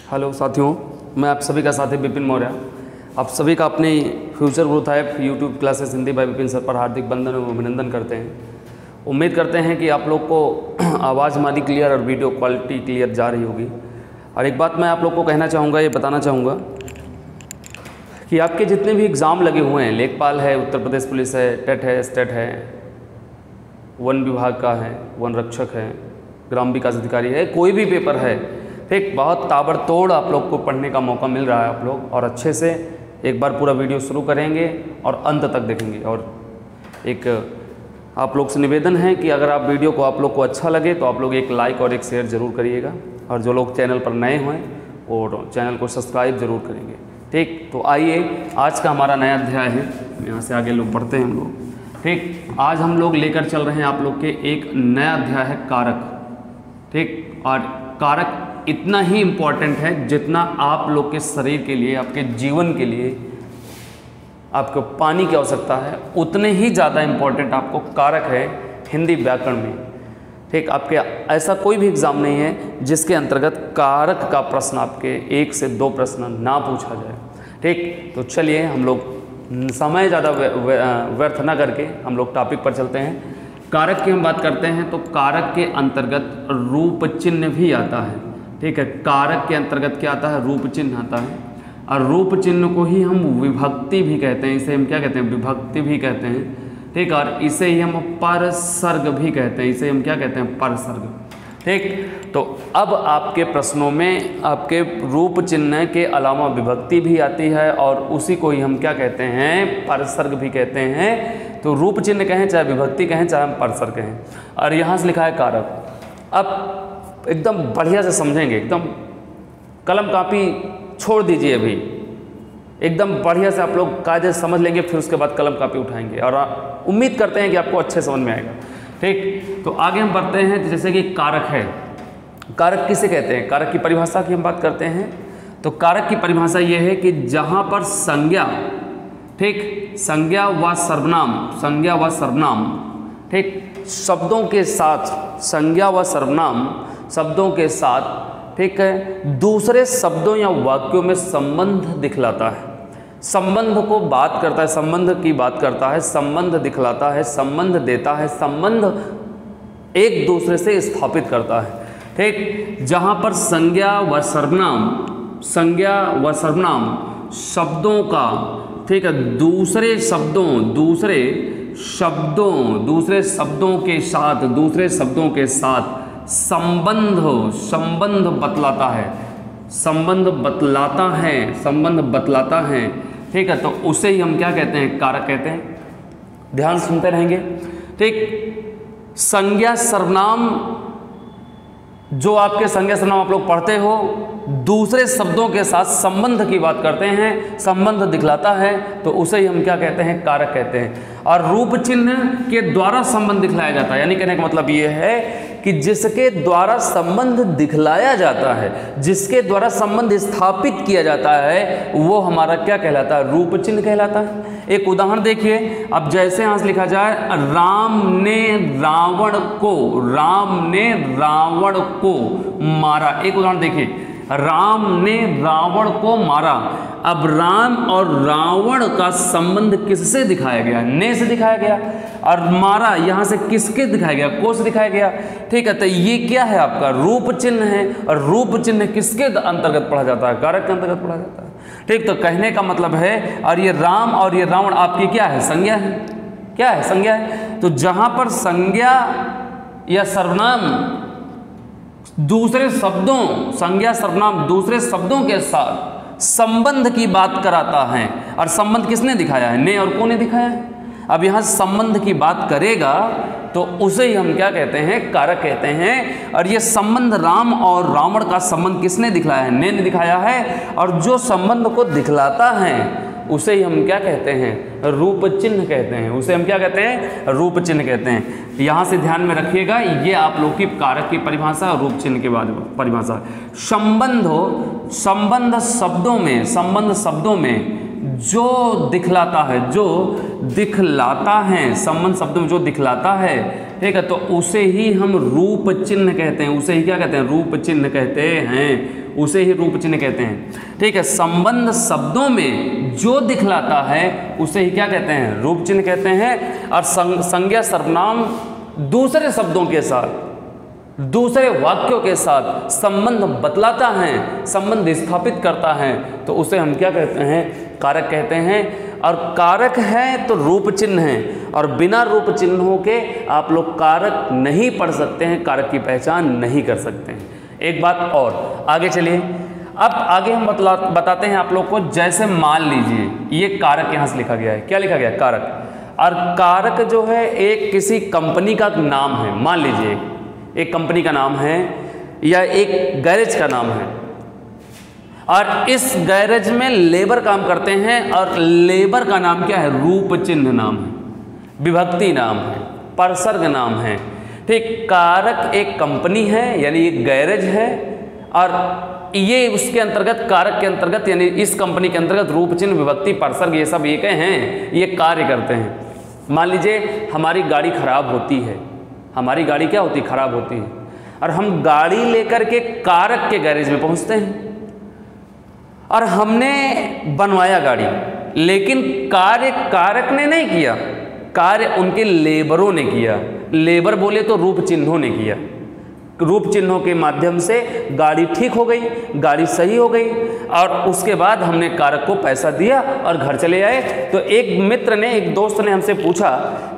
Hello साथियों, मैं आप सभी का साथी विपिन मौर्य। आप सभी का अपनी future growth app YouTube classes Hindi by Vipin sir पर हार्दिक वंदन एवं अभिनंदन करते हैं। उम्मीद करते हैं कि आप लोग को आवाज़ हमारी क्लियर और वीडियो क्वालिटी क्लियर जा रही होगी। और एक बात मैं आप लोग को कहना चाहूँगा, ये बताना चाहूँगा कि आपके जितने भी एग्ज़ाम लगे हुए हैं, लेखपाल है, उत्तर प्रदेश पुलिस है, टेट है, स्टेट है, वन विभाग का है, वन रक्षक है, ग्राम विकास अधिकारी है, कोई भी पेपर है, ठीक, बहुत ताबड़तोड़ आप लोग को पढ़ने का मौका मिल रहा है। आप लोग और अच्छे से एक बार पूरा वीडियो शुरू करेंगे और अंत तक देखेंगे। और एक आप लोग से निवेदन है कि अगर आप वीडियो को आप लोग को अच्छा लगे तो आप लोग एक लाइक और एक शेयर ज़रूर करिएगा। और जो लोग चैनल पर नए हैं और चैनल को सब्सक्राइब ज़रूर करेंगे। ठीक, तो आइए आज का हमारा नया अध्याय है, यहाँ से आगे लोग पढ़ते हैं हम लोग। ठीक, आज हम लोग लेकर चल रहे हैं आप लोग के एक नया अध्याय है कारक। ठीक, और कारक इतना ही इम्पॉर्टेंट है जितना आप लोग के शरीर के लिए, आपके जीवन के लिए आपको पानी की आवश्यकता है, उतने ही ज़्यादा इम्पॉर्टेंट आपको कारक है हिंदी व्याकरण में। ठीक, आपके ऐसा कोई भी एग्ज़ाम नहीं है जिसके अंतर्गत कारक का प्रश्न आपके 1 से 2 प्रश्न ना पूछा जाए। ठीक, तो चलिए हम लोग समय ज़्यादा व्यर्थ ना करके हम लोग टॉपिक पर चलते हैं। कारक की हम बात करते हैं तो कारक के अंतर्गत रूप चिन्ह भी आता है। ठीक है, कारक के अंतर्गत क्या आता है? रूप चिन्ह आता है। और रूप चिन्ह को ही हम विभक्ति भी कहते हैं। इसे हम क्या कहते हैं? विभक्ति भी कहते हैं। ठीक, और इसे ही हम परसर्ग भी कहते हैं। इसे हम क्या कहते हैं? परसर्ग। ठीक, तो अब आपके प्रश्नों में आपके रूप चिन्ह के अलावा विभक्ति भी आती है और उसी को ही हम क्या कहते हैं? परसर्ग भी कहते हैं। तो रूप चिन्ह कहें चाहे विभक्ति कहें चाहे हम परसर्ग कहें। और यहाँ से लिखा है कारक। अब एकदम बढ़िया से समझेंगे, एकदम कलम कापी छोड़ दीजिए अभी, एकदम बढ़िया से आप लोग कायदे से समझ लेंगे, फिर उसके बाद कलम कापी उठाएंगे और उम्मीद करते हैं कि आपको अच्छे समझ में आएगा। ठीक, तो आगे हम बढ़ते हैं। जैसे कि कारक है, कारक किसे कहते हैं? कारक की परिभाषा की हम बात करते हैं तो कारक की परिभाषा ये है कि जहाँ पर संज्ञा, ठीक, संज्ञा व सर्वनाम, ठीक, शब्दों के साथ, संज्ञा व सर्वनाम शब्दों के साथ, ठीक है, दूसरे शब्दों या वाक्यों में संबंध दिखलाता है, संबंध को बात करता है, संबंध की बात करता है, संबंध दिखलाता है, संबंध देता है, संबंध एक दूसरे से स्थापित करता है। ठीक, जहाँ पर संज्ञा व सर्वनाम शब्दों का, ठीक है, दूसरे शब्दों के साथ संबंध बतलाता है। ठीक है, तो उसे ही हम क्या कहते हैं? कारक कहते हैं। ध्यान सुनते रहेंगे। ठीक, संज्ञा सर्वनाम, जो आपके संज्ञा सर्वनाम आप लोग पढ़ते हो, दूसरे शब्दों के साथ संबंध की बात करते हैं, संबंध दिखलाता है, तो उसे ही हम क्या कहते हैं? कारक कहते हैं। और रूप चिन्ह के द्वारा संबंध दिखलाया जाता है, यानी कहने का मतलब ये है कि जिसके द्वारा संबंध दिखलाया जाता है, जिसके द्वारा संबंध स्थापित किया जाता है, वो हमारा क्या कहलाता है? रूप चिन्ह कहलाता है। एक उदाहरण देखिए, अब जैसे यहाँ से लिखा जाए, राम ने रावण को मारा। एक उदाहरण देखिए, राम ने रावण को मारा। अब राम और रावण का संबंध किससे दिखाया गया? ने से दिखाया गया। और मारा यहाँ से किसके दिखाया गया? को से दिखाया गया। ठीक है, तो ये क्या है? आपका रूप चिन्ह है। और रूप चिन्ह किसके अंतर्गत पढ़ा जाता है? कारक के अंतर्गत पढ़ा जाता है। ठीक, तो कहने का मतलब है, और ये राम और ये रावण आपकी क्या है? संज्ञा है। क्या है? संज्ञा है। तो जहाँ पर संज्ञा या सर्वनाम दूसरे शब्दों, संज्ञा सर्वनाम दूसरे शब्दों के साथ संबंध की बात कराता है, और संबंध किसने दिखाया है? ने और को ने दिखाया है। अब यहाँ संबंध की बात करेगा तो उसे ही हम क्या कहते हैं? कारक कहते हैं। और ये संबंध राम और रावण का संबंध किसने दिखलाया है? ने दिखाया है। और जो संबंध को दिखलाता है उसे ही हम क्या कहते हैं? रूप चिन्ह कहते हैं। उसे हम क्या कहते हैं? रूप चिन्ह कहते हैं। यहाँ से ध्यान में रखिएगा, ये आप लोग की कारक की परिभाषा और रूप चिन्ह के बाद परिभाषा। संबंध शब्दों में जो दिखलाता है, संबंध शब्दों में जो दिखलाता है, ठीक है, तो उसे ही हम रूप चिन्ह कहते हैं। उसे ही क्या कहते हैं? रूप चिन्ह कहते हैं। उसे ही रूप चिन्ह कहते हैं। ठीक है, संबंध शब्दों में जो दिखलाता है उसे ही क्या कहते हैं? रूप चिन्ह कहते हैं। और संज्ञा सर्वनाम दूसरे शब्दों के साथ, दूसरे वाक्यों के साथ संबंध बतलाता है, संबंध स्थापित करता है, तो उसे हम क्या कहते हैं? कारक कहते हैं। और कारक है तो रूप चिन्ह है, और बिना रूप चिन्हों के आप लोग कारक नहीं पढ़ सकते हैं, कारक की पहचान नहीं कर सकते हैं। एक बात और, आगे चलिए। अब आगे हम बताते हैं आप लोग को। जैसे मान लीजिए ये कारक यहाँ से लिखा गया है। क्या लिखा गया है? कारक। और कारक जो है एक किसी कंपनी का नाम है। मान लीजिए एक कंपनी का नाम है या एक गैरेज का नाम है, और इस गैरेज में लेबर काम करते हैं, और लेबर का नाम क्या है? रूप चिन्ह नाम है, विभक्ति नाम है, परसर्ग नाम है। ठीक, कारक एक कंपनी है यानी एक गैरेज है, और ये उसके अंतर्गत, कारक के अंतर्गत यानी इस कंपनी के अंतर्गत रूप चिन्ह, विभक्ति, परसर्ग ये सब एक हैं, ये कार्य करते हैं। मान लीजिए हमारी गाड़ी खराब होती है, हमारी गाड़ी क्या होती है? खराब होती है, और हम गाड़ी लेकर के कारक के गैरेज में पहुंचते हैं, और हमने बनवाया गाड़ी, लेकिन कार्य कारक ने नहीं किया, कार्य उनके लेबरों ने किया। लेबर बोले तो रूप चिन्हों ने किया। रूप चिन्हों के माध्यम से गाड़ी ठीक हो गई, गाड़ी सही हो गई, और उसके बाद हमने कारक को पैसा दिया और घर चले आए। तो एक मित्र ने, एक दोस्त ने हमसे पूछा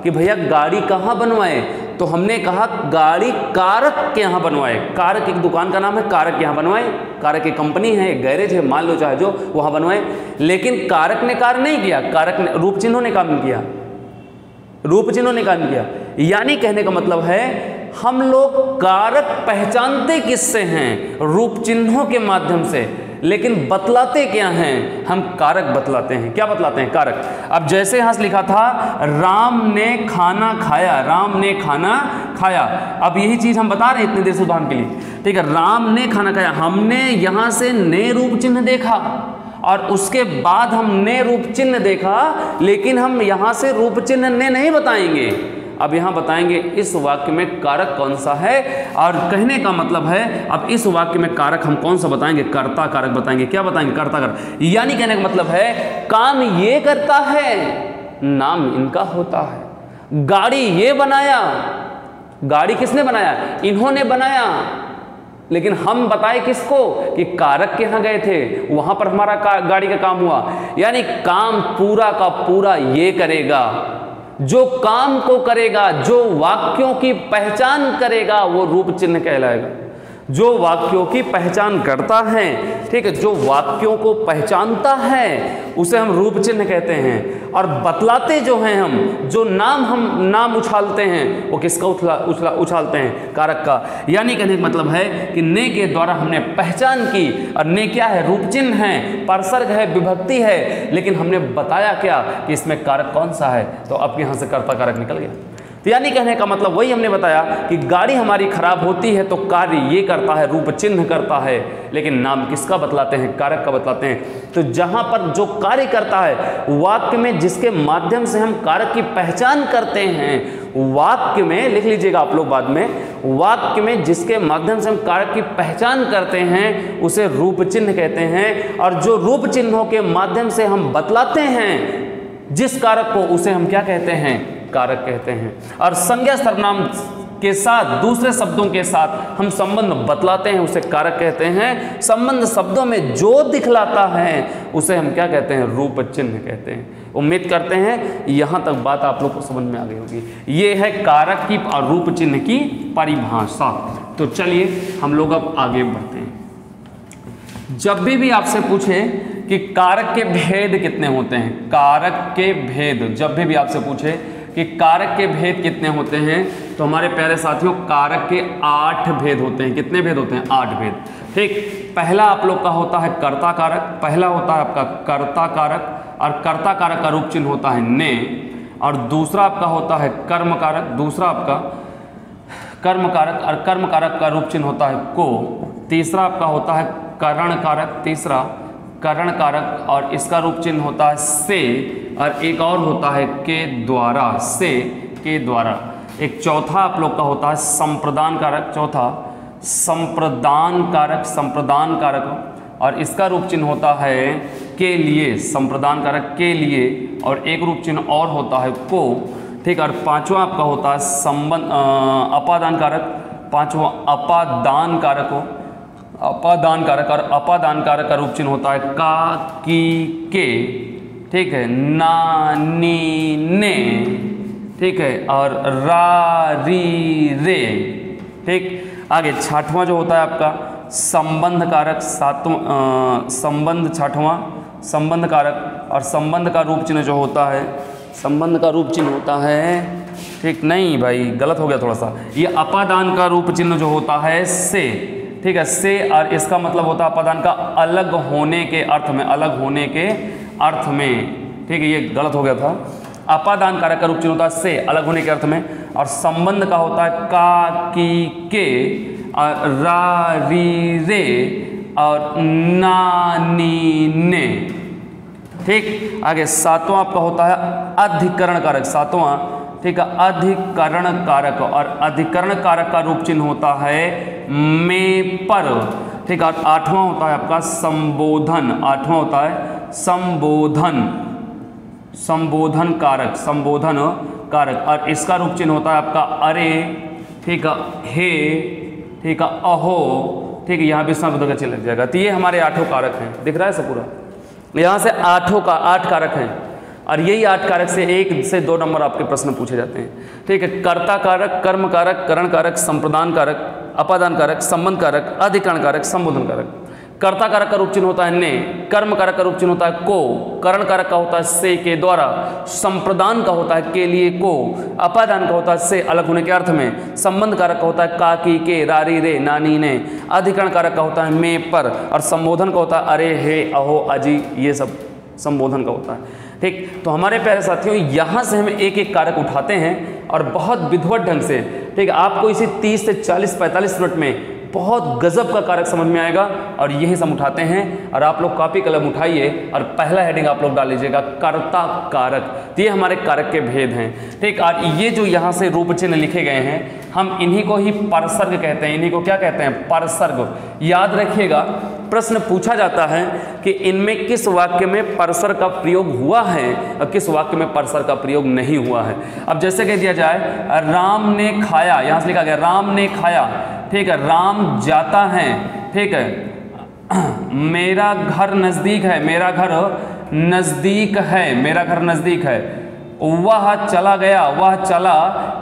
कि भैया गाड़ी कहाँ बनवाए? तो हमने कहा गाड़ी कारक के यहाँ बनवाए। कारक एक दुकान का नाम है, कारक के यहाँ बनवाए। कारक एक कंपनी है, एक गैरेज है, मान लो चाहे जो, वहाँ बनवाए। लेकिन कारक ने कार्य नहीं किया, कारक ने, रूप चिन्हों ने काम किया, रूप चिन्हों ने काम किया। यानी कहने का मतलब है हम लोग कारक पहचानते किससे हैं? रूप चिन्हों के माध्यम से, लेकिन बतलाते क्या हैं? हम कारक बतलाते हैं। क्या बतलाते हैं? कारक। अब जैसे यहाँ से लिखा था राम ने खाना खाया, राम ने खाना खाया। अब यही चीज हम बता रहे हैं इतनी देर से उदाहरण के लिए। ठीक है, राम ने खाना खाया, हमने यहाँ से ने रूप चिन्ह देखा, और उसके बाद हमने रूप चिन्ह देखा, लेकिन हम यहाँ से रूप चिन्ह ने नहीं बताएंगे। अब यहाँ बताएंगे इस वाक्य में कारक कौन सा है, और कहने का मतलब है अब इस वाक्य में कारक हम कौन सा बताएंगे? कर्ता कारक बताएंगे। क्या बताएंगे? कर्ता कारक। यानी कहने का मतलब है काम ये करता है, नाम इनका होता है। गाड़ी ये बनाया, गाड़ी किसने बनाया? इन्होंने बनाया, लेकिन हम बताए किसको? कि कारक के यहाँ गए थे, वहां पर हमारा गाड़ी का काम हुआ। यानी काम पूरा का पूरा ये करेगा, जो काम को करेगा, जो वाक्यों की पहचान करेगा, वो रूप चिन्ह कहलाएगा। जो वाक्यों की पहचान करता है, ठीक है, जो वाक्यों को पहचानता है, उसे हम रूप चिन्ह कहते हैं। और बतलाते जो हैं हम, जो हम नाम उछालते हैं, वो किसका उछालते हैं? कारक का। यानी कहने का मतलब है कि ने के द्वारा हमने पहचान की, और ने क्या है? रूप चिन्ह है, परसर्ग है, विभक्ति है, लेकिन हमने बताया क्या? कि इसमें कारक कौन सा है। तो अब यहाँ से कर्ता कारक निकल गया। तो यानी कहने का मतलब वही हमने बताया कि गाड़ी हमारी खराब होती है तो कार्य ये करता है, रूप चिन्ह करता है, लेकिन नाम किसका बतलाते हैं? कारक का बतलाते हैं। तो जहां पर जो कार्य करता है, वाक्य में जिसके माध्यम से हम कारक की पहचान करते हैं, वाक्य में लिख लीजिएगा आप लोग बाद में, वाक्य में जिसके माध्यम से हम कारक की पहचान करते हैं उसे रूप चिन्ह कहते हैं। और जो रूप चिन्हों के माध्यम से हम बतलाते हैं जिस कारक को, उसे हम क्या कहते हैं? कारक कहते हैं। और संज्ञा सर्वनाम के साथ, दूसरे शब्दों के साथ हम संबंध बतलाते हैं, उसे कारक कहते हैं। संबंध शब्दों में जो दिखलाता है उसे हम क्या कहते हैं? रूप चिन्ह कहते हैं। उम्मीद करते हैं यहाँ तक बात आप लोग को समझ में आ गई होगी। ये है कारक की और रूप चिन्ह की परिभाषा। तो चलिए हम लोग अब आगे बढ़ते हैं। जब भी आपसे पूछे कि कारक के भेद कितने होते हैं, कारक के भेद जब भी आपसे पूछे कि कारक के भेद कितने होते हैं, तो हमारे प्यारे साथियों कारक के 8 भेद होते हैं। कितने भेद होते हैं? 8 भेद। ठीक, पहला आप लोग का होता है कर्ता कारक, पहला होता है आपका कर्ता कारक, और कर्ता कारक का रूप चिन्ह होता है ने। और दूसरा आपका होता है कर्म कारक, दूसरा आपका कर्म कारक, और कर्म कारक का रूप चिन्ह होता है को। तीसरा आपका होता है करण कारक, तीसरा करण कारक, और इसका रूप चिन्ह होता है से। और एक और होता है के द्वारा, से के द्वारा। एक चौथा आप लोग का होता है संप्रदान कारक, चौथा संप्रदान कारक, संप्रदान कारक, और इसका रूप चिन्ह होता है के लिए, संप्रदान कारक के लिए, और एक रूप चिन्ह और होता है को, ठीक। और पांचवा आपका होता है संबंध अपादान कारक, पांचवा अपादान कारक हो, अपादान कारक, और अपादान कारक का रूप चिन्ह होता है का, की, के, ठीक है, ना, नी, ने, ठीक है, और रा, री, रे, ठीक। आगे छठवां जो होता है आपका संबंध कारक, संबंध छठवां संबंध कारक, और संबंध का रूप चिन्ह जो होता है, संबंध का रूप चिन्ह होता है, ठीक, नहीं भाई गलत हो गया थोड़ा सा, ये अपादान का रूप चिन्ह जो होता है से, ठीक है, से, और इसका मतलब होता है अपादान का अलग होने के अर्थ में, अलग होने के अर्थ में, ठीक है, ये गलत हो गया था। अपादान कारक का रूप चिन्ह होता है से, अलग होने के अर्थ में, और संबंध का होता है का, की, के, और रा, री, रे, और ना, नी, ने, ठीक। आगे सातवां आपका होता है अधिकरण कारक, सातवां, ठीक है, अधिकरण कारक, और अधिकरण कारक का रूप चिन्ह होता है में, पर, ठीक। और आठवां होता है आपका संबोधन, आठवां होता है संबोधन, संबोधन कारक, संबोधन कारक, और इसका रूप चिन्ह होता है आपका अरे, ठीक है, हे, ठीक है, अहो, ठीक है, यहाँ भी शब्द का चिन्ह लग जाएगा। तो ये हमारे आठों कारक हैं, दिख रहा है सब पूरा, यहाँ से आठों का 8 कारक हैं, और यही 8 कारक से 1 से 2 नंबर आपके प्रश्न पूछे जाते हैं, ठीक है। कर्ता कारक, कर्म कारक, करण कारक, संप्रदान कारक, अपादान कारक, संबंध कारक, अधिकरण कारक, संबोधन कारक। कर्ता कारक का रूप चिन्ह होता है ने, कर्म कारक का रूप चिन्ह होता है को, करण कारक का होता है से के द्वारा, संप्रदान का होता है के लिए को, अपादान का होता है से अलग होने के अर्थ में, संबंध कारक का होता है का, की, के, रारी, रे, नानी, ने, अधिकरण कारक का होता है में, पर, और संबोधन का होता है अरे, हे, अहो, अजी, ये सब संबोधन का होता है, ठीक। तो हमारे प्यारे साथियों यहाँ से हम एक एक कारक उठाते हैं और बहुत विधिवत ढंग से, ठीक, आपको इसी 30 से 40-45 मिनट में बहुत गजब का कारक समझ में आएगा, और यही सब उठाते हैं। और आप लोग कॉपी कलम उठाइए और पहला हेडिंग आप लोग डाल लीजिएगा कर्ता कारक। तो ये हमारे कारक के भेद हैं, ठीक। और ये जो यहाँ से रूप चिन्ह लिखे गए हैं, हम इन्हीं को ही परसर्ग कहते हैं, इन्हीं को क्या कहते हैं, परसर्ग। याद रखिएगा, प्रश्न पूछा जाता है कि इनमें किस वाक्य में परसर्ग का प्रयोग हुआ है और किस वाक्य में परसर्ग का प्रयोग नहीं हुआ है। अब जैसे कह दिया जाए राम ने खाया, यहाँ से लिखा गया राम ने खाया, ठीक है, राम जाता है, ठीक है, मेरा घर नज़दीक है, मेरा घर नज़दीक है, मेरा घर नज़दीक है, वह चला गया, वह चला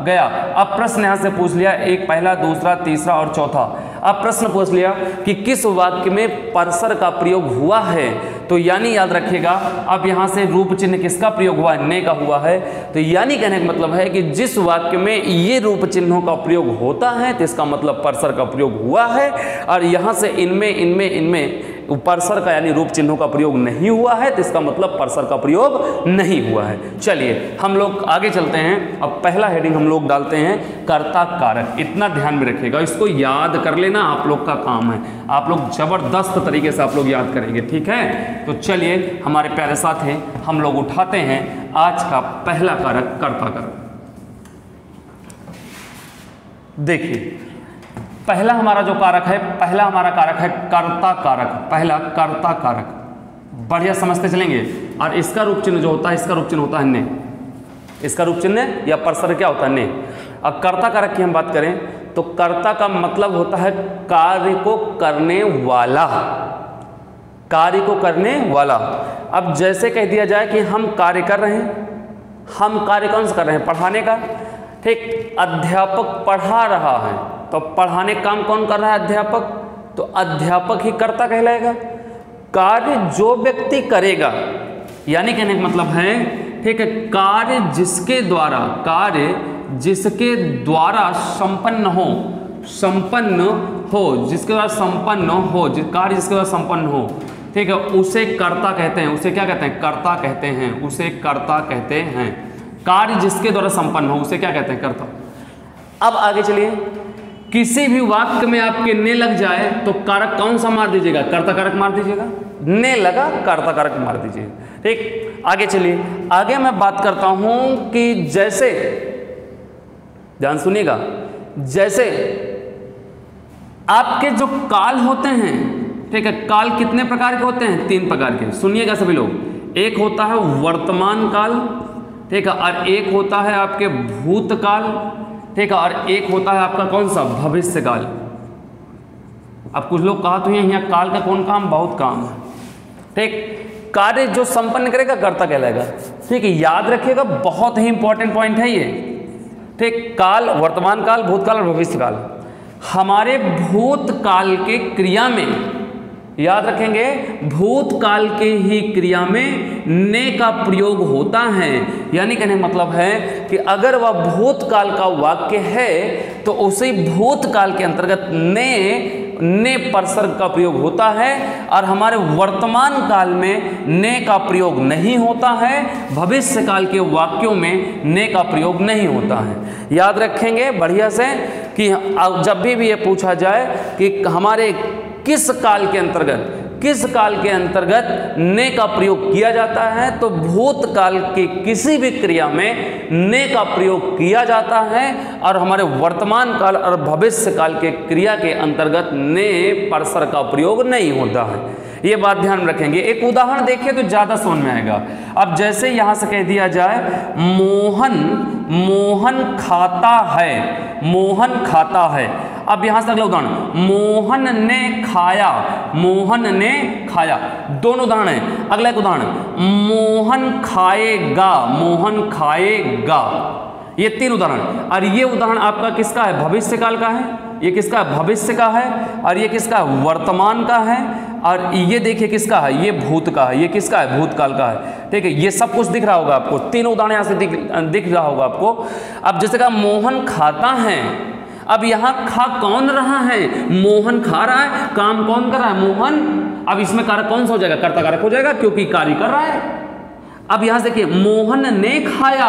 गया। अब प्रश्न यहाँ से पूछ लिया, एक पहला, दूसरा, तीसरा और चौथा। अब प्रश्न पूछ लिया कि किस वाक्य में परसर्ग का प्रयोग हुआ है, तो यानी याद रखिएगा, अब यहाँ से रूप चिन्ह किसका प्रयोग हुआ है, ने का हुआ है। तो यानी कहने का मतलब है कि जिस वाक्य में ये रूप चिन्हों का प्रयोग होता है तो इसका मतलब परसर्ग का प्रयोग हुआ है, और यहाँ से इनमें परसर्ग का यानी रूप चिन्हों का प्रयोग नहीं हुआ है तो इसका मतलब परसर्ग का प्रयोग नहीं हुआ है। चलिए हम लोग आगे चलते हैं। अब पहला हेडिंग हम लोग डालते हैं कर्ता कारक। इतना ध्यान में रखिएगा, इसको याद कर लेना आप लोग का काम है, आप लोग जबरदस्त तरीके से आप लोग याद करेंगे, ठीक है। तो चलिए हमारे प्यारे साथी, हम लोग उठाते हैं आज का पहला कारक, कर्ता कारक। देखिए पहला हमारा जो कारक है, पहला हमारा कारक है कर्ता कारक, पहला कर्ता कारक, बढ़िया समझते चलेंगे। और इसका रूप चिन्ह जो होता है, इसका रूप चिन्ह होता है ने, इसका रूप चिन्ह या परसर्ग क्या होता है, ने। अब कर्ता कारक की हम बात करें तो कर्ता का मतलब होता है कार्य को करने वाला, कार्य को करने वाला। अब जैसे कह दिया जाए कि हम कार्य कर रहे हैं, हम कार्य कौन सा कर रहे हैं, पढ़ाने का, ठीक। अध्यापक पढ़ा रहा है तो पढ़ाने का काम कौन कर रहा है, अध्यापक, तो अध्यापक ही कर्ता कहलाएगा। कार्य जो व्यक्ति करेगा, यानी कहने का मतलब है, ठीक है, कार्य जिसके द्वारा, कार्य जिसके द्वारा संपन्न हो, संपन्न हो, जिसके द्वारा संपन्न हो, कार्य जिसके द्वारा संपन्न हो, ठीक है, उसे कर्ता कहते हैं। उसे क्या कहते हैं, कर्ता कहते हैं, उसे कर्ता कहते हैं। कार्य जिसके द्वारा संपन्न हो उसे क्या कहते हैं, कर्ता। अब आगे चलिए, किसी भी वाक्य में आपके ने लग जाए तो कारक कौन सा मार दीजिएगा, कर्ता कारक मार दीजिएगा, ने लगा कर्ता कारक मार दीजिएगा, ठीक। आगे चलिए, आगे मैं बात करता हूं कि जैसे ध्यान सुनिएगा, जैसे आपके जो काल होते हैं, ठीक है, काल कितने प्रकार के होते हैं? 3 प्रकार के। सुनिएगा सभी लोग, एक होता है वर्तमान काल, ठीक है, और एक होता है आपके भूतकाल, ठीक है, और एक होता है आपका कौन सा? भविष्य काल। अब कुछ लोग कहा तो यहाँ काल का कौन काम? बहुत काम है, ठीक। कार्य जो संपन्न करेगा कर्ता कहलाएगा, ठीक है, याद रखिएगा, बहुत ही इंपॉर्टेंट पॉइंट है ये, ठीक। काल, वर्तमान काल, भूतकाल और भविष्य काल। हमारे भूतकाल के क्रिया में, याद रखेंगे, भूतकाल के ही क्रिया में ने का प्रयोग होता है। यानी कहने का मतलब है कि अगर वह भूतकाल का वाक्य है तो उसी भूतकाल के अंतर्गत ने परसर्ग का प्रयोग होता है, और हमारे वर्तमान काल में ने का प्रयोग नहीं होता है, भविष्य काल के वाक्यों में ने का प्रयोग नहीं होता है। याद रखेंगे बढ़िया से कि जब भी ये पूछा जाए कि हमारे किस काल के अंतर्गत ने का प्रयोग किया जाता है, तो भूतकाल की किसी भी क्रिया में ने का प्रयोग किया जाता है, और हमारे वर्तमान काल और भविष्य काल के क्रिया के अंतर्गत ने परसर का प्रयोग नहीं होता है। ये बात ध्यान में रखेंगे। एक उदाहरण देखिए तो ज़्यादा समझ में आएगा। अब जैसे यहाँ से कह दिया जाए मोहन खाता है, मोहन खाता है। अब यहाँ से अगला उदाहरण, मोहन ने खाया, दोनों उदाहरण हैं। अगला एक उदाहरण, मोहन खाएगा, ये 3 उदाहरण। और ये उदाहरण आपका किसका है? भविष्य काल का है। ये किसका है? भविष्य का है। और ये किसका है? वर्तमान का है। और ये देखिए किसका है? ये भूत का है। ये किसका है? भूतकाल का है, ठीक है। ये सब कुछ दिख रहा होगा आपको, 3 उदाहरण यहाँ से दिख रहा होगा आपको। अब जैसे कहा मोहन खाता है, अब यहाँ खा कौन रहा है? मोहन खा रहा है। काम कौन कर रहा है? मोहन। अब इसमें कारक कौन सा हो जाएगा? कर्ता कारक हो जाएगा, क्योंकि कार्य कर रहा है। अब यहां से देखिए, मोहन ने खाया।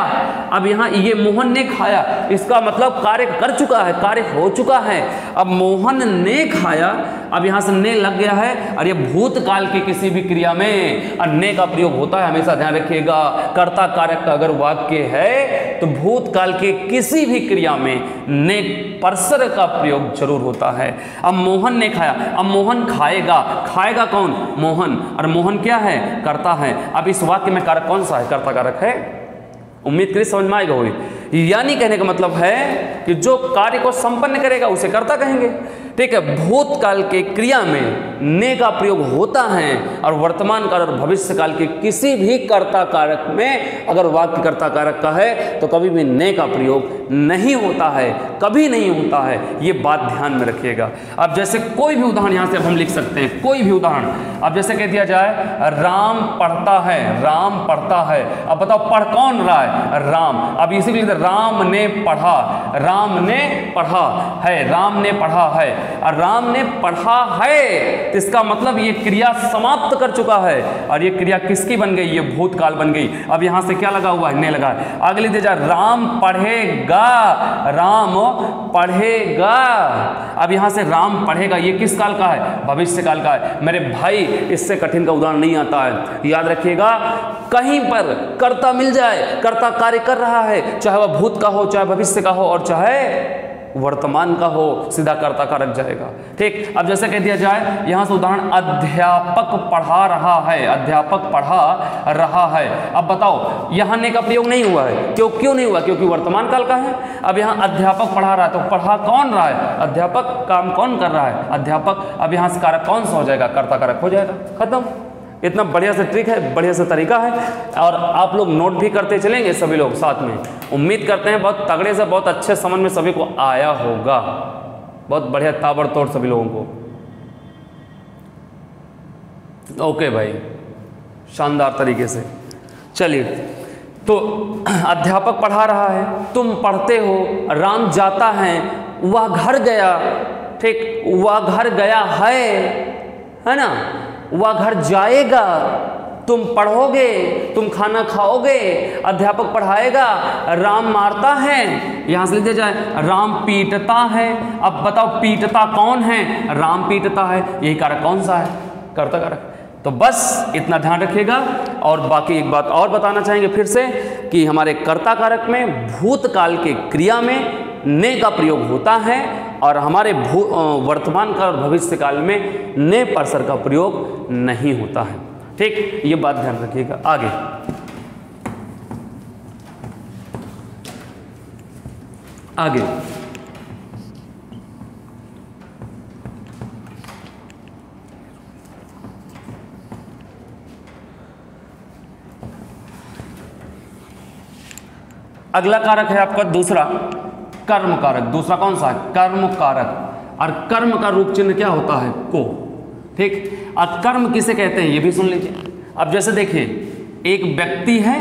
अब यहाँ ये मोहन ने खाया, इसका मतलब कार्य कर चुका है, कार्य हो चुका है। अब मोहन ने खाया, अब यहां से ने लग गया है, और ये भूतकाल की किसी भी क्रिया में ने का प्रयोग होता है। हमेशा ध्यान रखिएगा, कर्ता कारक का अगर वाक्य है तो भूतकाल के किसी भी क्रिया में ने परसर का प्रयोग जरूर होता है। अब मोहन ने खाया, अब मोहन खाएगा, खाएगा कौन? मोहन। और मोहन क्या है? कर्ता है। अब इस वाक्य में कारक कौन सा है? कर्ता कारक है। उम्मीद करिए समझ में आएगा हुई। यानी कहने का मतलब है कि जो कार्य को संपन्न करेगा उसे कर्ता कहेंगे, ठीक है। भूतकाल के क्रिया में ने का प्रयोग होता है, और वर्तमान काल और भविष्य काल के किसी भी कर्ता कारक में अगर वाक्य कर्ता कारक का है तो कभी भी ने का प्रयोग नहीं होता है, कभी नहीं होता है। ये बात ध्यान में रखिएगा। अब जैसे कोई भी उदाहरण यहाँ से अब हम लिख सकते हैं, कोई भी उदाहरण। अब जैसे कह दिया जाए राम पढ़ता है, राम पढ़ता है। अब बताओ पढ़ कौन रहा है? राम। अब इसी के लिए राम ने पढ़ा, राम ने पढ़ा है, राम ने पढ़ा है। और राम ने पढ़ा है तो इसका मतलब ये क्रिया समाप्त कर चुका है, और ये क्रिया किसकी बन गई? ये भूतकाल बन गई। अब यहां से क्या लगा हुआ है? ने लगा है। अगले दे जा, राम पढ़ेगा, राम पढ़ेगा। अब यहां से राम पढ़ेगा, ये किस काल का है? भविष्य काल का है। मेरे भाई इससे कठिन का उदाहरण नहीं आता है। याद रखिएगा, कहीं पर कर्ता मिल जाए, कर्ता कार्य कर रहा है, चाहे वह भूत का हो, चाहे भविष्य का हो, और चाहे वर्तमान का हो, सीधा कर्ता कारक जाएगा, ठीक। अब जैसे कह दिया जाए यहां से उदाहरण, अध्यापक पढ़ा रहा है, अध्यापक पढ़ा रहा है। अब बताओ यहां ने का प्रयोग नहीं हुआ है, क्यों नहीं हुआ? क्योंकि वर्तमान काल का है। अब यहां अध्यापक पढ़ा रहा है, तो पढ़ा कौन रहा है? अध्यापक। काम कौन कर रहा है? अध्यापक। अब यहां से कारक कौन सा हो जाएगा? कर्ता कारक हो जाएगा, खत्म। इतना बढ़िया से ट्रिक है, बढ़िया से तरीका है, और आप लोग नोट भी करते चलेंगे सभी लोग साथ में। उम्मीद करते हैं बहुत तगड़े से, बहुत अच्छे समझ में सभी को आया होगा। बहुत बढ़िया ताबड़तोड़ सभी लोगों को। ओके भाई, शानदार तरीके से। चलिए, तो अध्यापक पढ़ा रहा है, तुम पढ़ते हो। राम जाता है, वह घर गया, ठीक। वह घर गया है ना। वह घर जाएगा, तुम पढ़ोगे, तुम खाना खाओगे, अध्यापक पढ़ाएगा। राम मारता है, यहां से लिख दिया जाए राम पीटता है। अब बताओ पीटता कौन है? राम पीटता है। यही कारक कौन सा है? कर्ता कारक। तो बस इतना ध्यान रखिएगा। और बाकी एक बात और बताना चाहेंगे फिर से कि हमारे कर्ता कारक में भूतकाल के क्रिया में ने का प्रयोग होता है और हमारे वर्तमान काल और भविष्य काल में ने परसर का प्रयोग नहीं होता है। ठीक, ये बात ध्यान रखिएगा। आगे आगे अगला कारक है आपका दूसरा कर्म कारक। दूसरा कौन सा है? कर्म कारक। और कर्म का रूप चिन्ह क्या होता है? को। ठीक, और कर्म किसे कहते हैं ये भी सुन लीजिए। अब जैसे देखिए, एक व्यक्ति है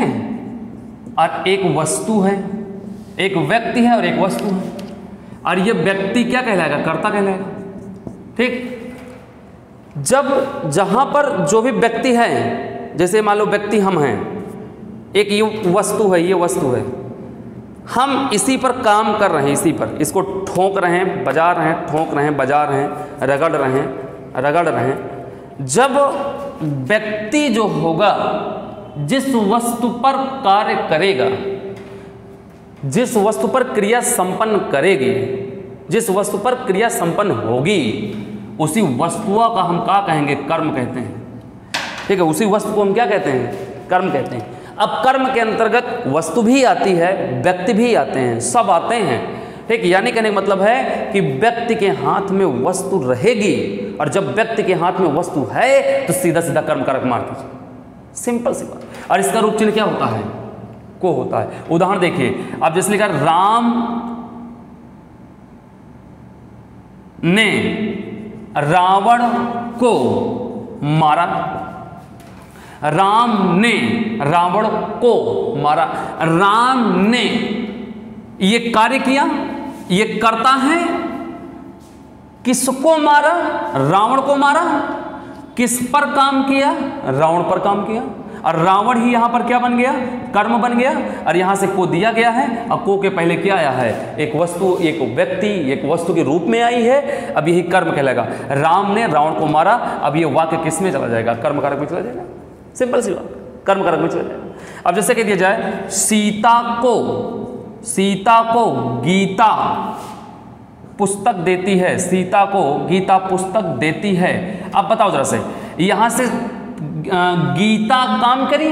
और एक वस्तु है, एक व्यक्ति है और एक वस्तु है, और ये व्यक्ति क्या कहलाएगा? कर्ता कहलाएगा। ठीक, जब जहां पर जो भी व्यक्ति है, जैसे मान लो व्यक्ति हम हैं, एक ये वस्तु है, ये वस्तु है, हम इसी पर काम कर रहे हैं, इसी पर इसको ठोक रहे हैं, बजा रहे हैं, ठोक रहे हैं, बजा रहे हैं, रगड़ रहे हैं, रगड़ रहे हैं। जब व्यक्ति जो होगा जिस वस्तु पर कार्य करेगा, जिस वस्तु पर क्रिया संपन्न करेगी, जिस वस्तु पर क्रिया संपन्न होगी, उसी वस्तुओं का हम क्या कहेंगे? कर्म कहते हैं। ठीक है, उसी वस्तु को हम क्या कहते हैं? कर्म कहते हैं। अब कर्म के अंतर्गत वस्तु भी आती है, व्यक्ति भी आते हैं, सब आते हैं। ठीक, यानी कहने का मतलब है कि व्यक्ति के हाथ में वस्तु रहेगी, और जब व्यक्ति के हाथ में वस्तु है तो सीधा सीधा कर्म कारक मार दीजिए, सिंपल सी बात। और इसका रूप चिन्ह क्या होता है? को होता है। उदाहरण देखिए, अब जैसे लिखा राम ने रावण को मारा, राम ने रावण को मारा। राम ने ये कार्य किया, ये करता है, किसको मारा? रावण को मारा। किस पर काम किया? रावण पर काम किया। और रावण ही यहां पर क्या बन गया? कर्म बन गया। और यहां से को दिया गया है, और को के पहले क्या आया है? एक वस्तु, एक व्यक्ति, एक वस्तु के रूप में आई है। अब यही कर्म कहलाएगा। राम ने रावण को मारा, अब ये वाक्य किस में चला जाएगा? कर्म कारक में चला जाएगा, सिंपल सी बात, कर्म कारक में चला जाएगा। अब जैसे कह दिया जाए, सीता को गीता पुस्तक देती है, सीता को गीता पुस्तक देती है। अब बताओ जरा से, यहां से गीता काम करी,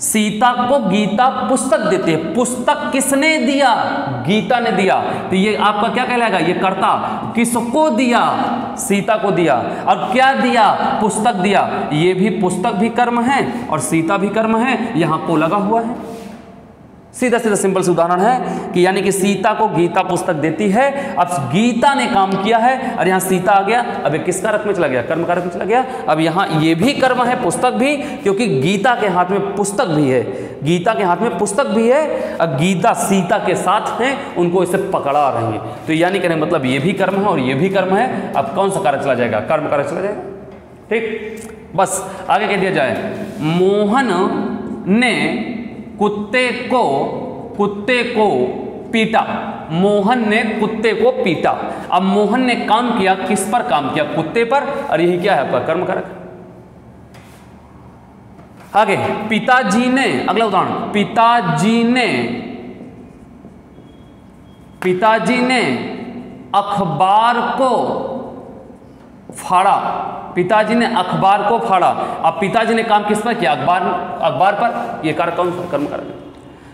सीता को गीता पुस्तक देती है। पुस्तक किसने दिया? गीता ने दिया। तो ये आपका क्या कहलाएगा? ये कर्ता। किसको दिया? सीता को दिया। और क्या दिया? पुस्तक दिया। ये भी पुस्तक भी कर्म है और सीता भी कर्म है, यहां को लगा हुआ है। सीधा सीधा सिंपल से उदाहरण है कि यानी कि सीता को गीता पुस्तक देती है। अब गीता ने काम किया है और यहाँ सीता आ गया, अब ये किस कारक में चला गया? कर्म कारक में चला गया। अब यहाँ ये भी कर्म है, पुस्तक भी, क्योंकि गीता के हाथ में पुस्तक भी है, गीता के हाथ में पुस्तक भी है। अब गीता सीता के साथ है, उनको इसे पकड़ा रही है। तो यानी कहने मतलब ये भी कर्म है और ये भी कर्म है। अब कौन सा कारक चला जाएगा? कर्म कारक चला जाएगा। ठीक, बस आगे कह दिया जाए, मोहन ने कुत्ते को पीटा। मोहन ने कुत्ते को पीटा। अब मोहन ने काम किया, किस पर काम किया? कुत्ते पर। और यही क्या है आपका? कर्म कारक। आगे, पिताजी ने, अगला उदाहरण, पिताजी ने अखबार को फाड़ा। पिताजी ने अखबार को फाड़ा। अब पिताजी ने काम किस पर किया? अखबार पर। यह कारक कौन सा? कर्म कारक।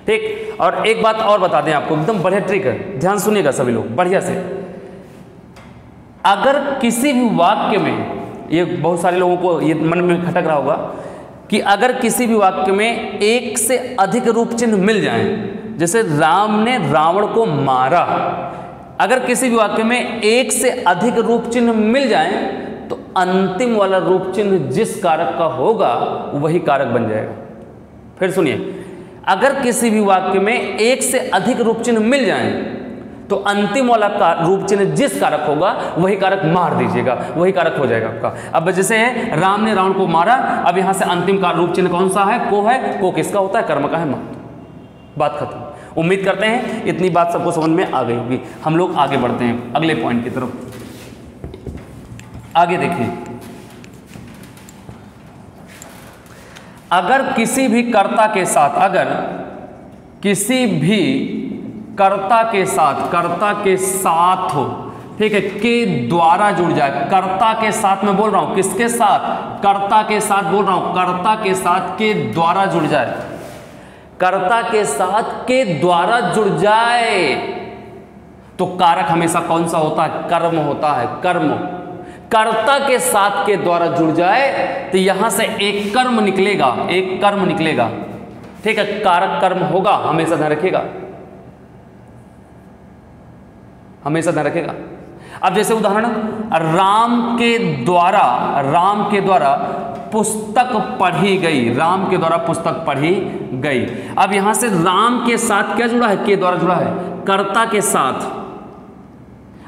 ठीक, और एक बात और बता दें आपको, एकदम बढ़िया ट्रिक है, ध्यान सुनिएगा सभी लोग बढ़िया से। अगर किसी भी वाक्य में, ये बहुत सारे लोगों को ये मन में खटक रहा होगा कि अगर किसी भी वाक्य में एक से अधिक रूप चिन्ह मिल जाएं, जैसे राम ने रावण को मारा, अगर किसी भी वाक्य में एक से अधिक रूप चिन्ह मिल जाएं तो अंतिम वाला रूप चिन्ह जिस कारक का होगा वही कारक बन जाएगा। फिर सुनिए, अगर किसी भी वाक्य में एक से अधिक रूप चिन्ह मिल जाएं तो अंतिम वाला रूप चिन्ह जिस कारक होगा वही कारक मार दीजिएगा, वही कारक हो जाएगा आपका। अब जैसे है राम ने रावण को मारा, अब यहां से अंतिम का रूप चिन्ह कौन सा है? को है। को किसका होता है? कर्म का है। बात खत्म। उम्मीद करते हैं इतनी बात सबको समझ में आ गई होगी। हम लोग आगे बढ़ते हैं अगले पॉइंट की तरफ। आगे देखिए, अगर किसी भी कर्ता के साथ, अगर किसी भी कर्ता के साथ हो, ठीक है, के द्वारा जुड़ जाए। कर्ता के साथ मैं बोल रहा हूं, किसके साथ? कर्ता के साथ बोल रहा हूं, कर्ता के साथ के द्वारा जुड़ जाए, कर्ता के साथ के द्वारा जुड़ जाए तो कारक हमेशा कौन सा होता है? कर्म होता है, कर्म। कर्ता के साथ के द्वारा जुड़ जाए तो यहां से एक कर्म निकलेगा, एक कर्म निकलेगा, ठीक है, कारक कर्म होगा, हमेशा ध्यान रखिएगा, हमेशा ध्यान रखिएगा। अब जैसे उदाहरण, राम के द्वारा पुस्तक पढ़ी गई, राम के द्वारा पुस्तक पढ़ी गई। अब यहां से राम के साथ क्या जुड़ा है? के द्वारा जुड़ा है, कर्ता के साथ।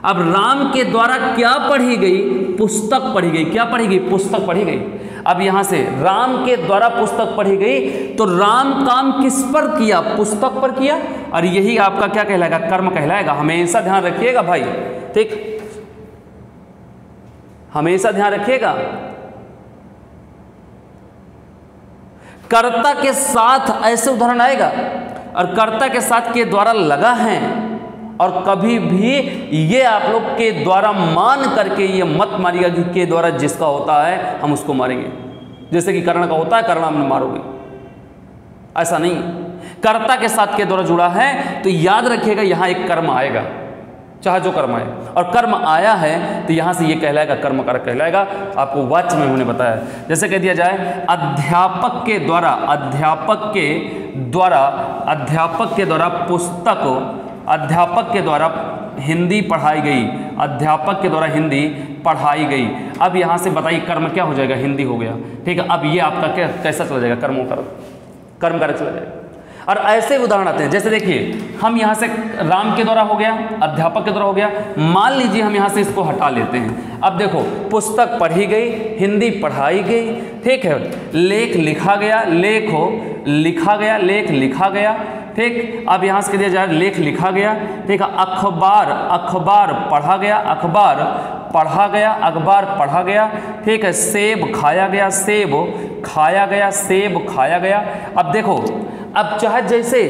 अब राम के द्वारा क्या पढ़ी गई? पुस्तक पढ़ी गई। क्या पढ़ी गई? पुस्तक पढ़ी गई। अब यहां से राम के द्वारा पुस्तक पढ़ी गई तो राम काम किस पर किया? पुस्तक पर किया, और यही आपका क्या कहलाएगा? कर्म कहलाएगा। हमेशा ध्यान रखिएगा भाई, ठीक, हमेशा ध्यान रखिएगा। कर्ता के साथ ऐसे उदाहरण आएगा, और कर्ता के साथ के द्वारा लगा है, और कभी भी ये आप लोग के द्वारा मान करके ये मत मारिएगा कि के द्वारा जिसका होता है हम उसको मारेंगे। जैसे कि कर्ण का होता है, कर्ण हम मारोगे, ऐसा नहीं। कर्ता के साथ के द्वारा जुड़ा है तो याद रखिएगा यहां एक कर्म आएगा, चाहे जो कर्म आए, और कर्म आया है तो यहां से ये कहलाएगा, कर्म कारक कहलाएगा। आपको वाच्य में उन्होंने बताया, जैसे कह दिया जाए अध्यापक के द्वारा पुस्तक, अध्यापक के द्वारा हिंदी पढ़ाई गई, अध्यापक के द्वारा हिंदी पढ़ाई गई। अब यहां से बताइए कर्म क्या हो जाएगा? हिंदी हो गया, ठीक है। अब ये आपका क्या कैसा चला जाएगा? कर्म कारक चला जाएगा। और ऐसे उदाहरण आते हैं, जैसे देखिए हम यहाँ से राम के द्वारा हो गया, अध्यापक के द्वारा हो गया, मान लीजिए हम यहाँ से इसको हटा लेते हैं। अब देखो, पुस्तक पढ़ी गई, हिंदी पढ़ाई गई, ठीक है, लेख लिखा गया, लेख लिखा गया, ठीक। अब यहाँ से कह दिया जाए लेख लिखा गया, ठीक है। अखबार पढ़ा गया, अखबार पढ़ा गया, ठीक है। सेब खाया गया, सेब खाया गया। अब देखो, अब चाहे जैसे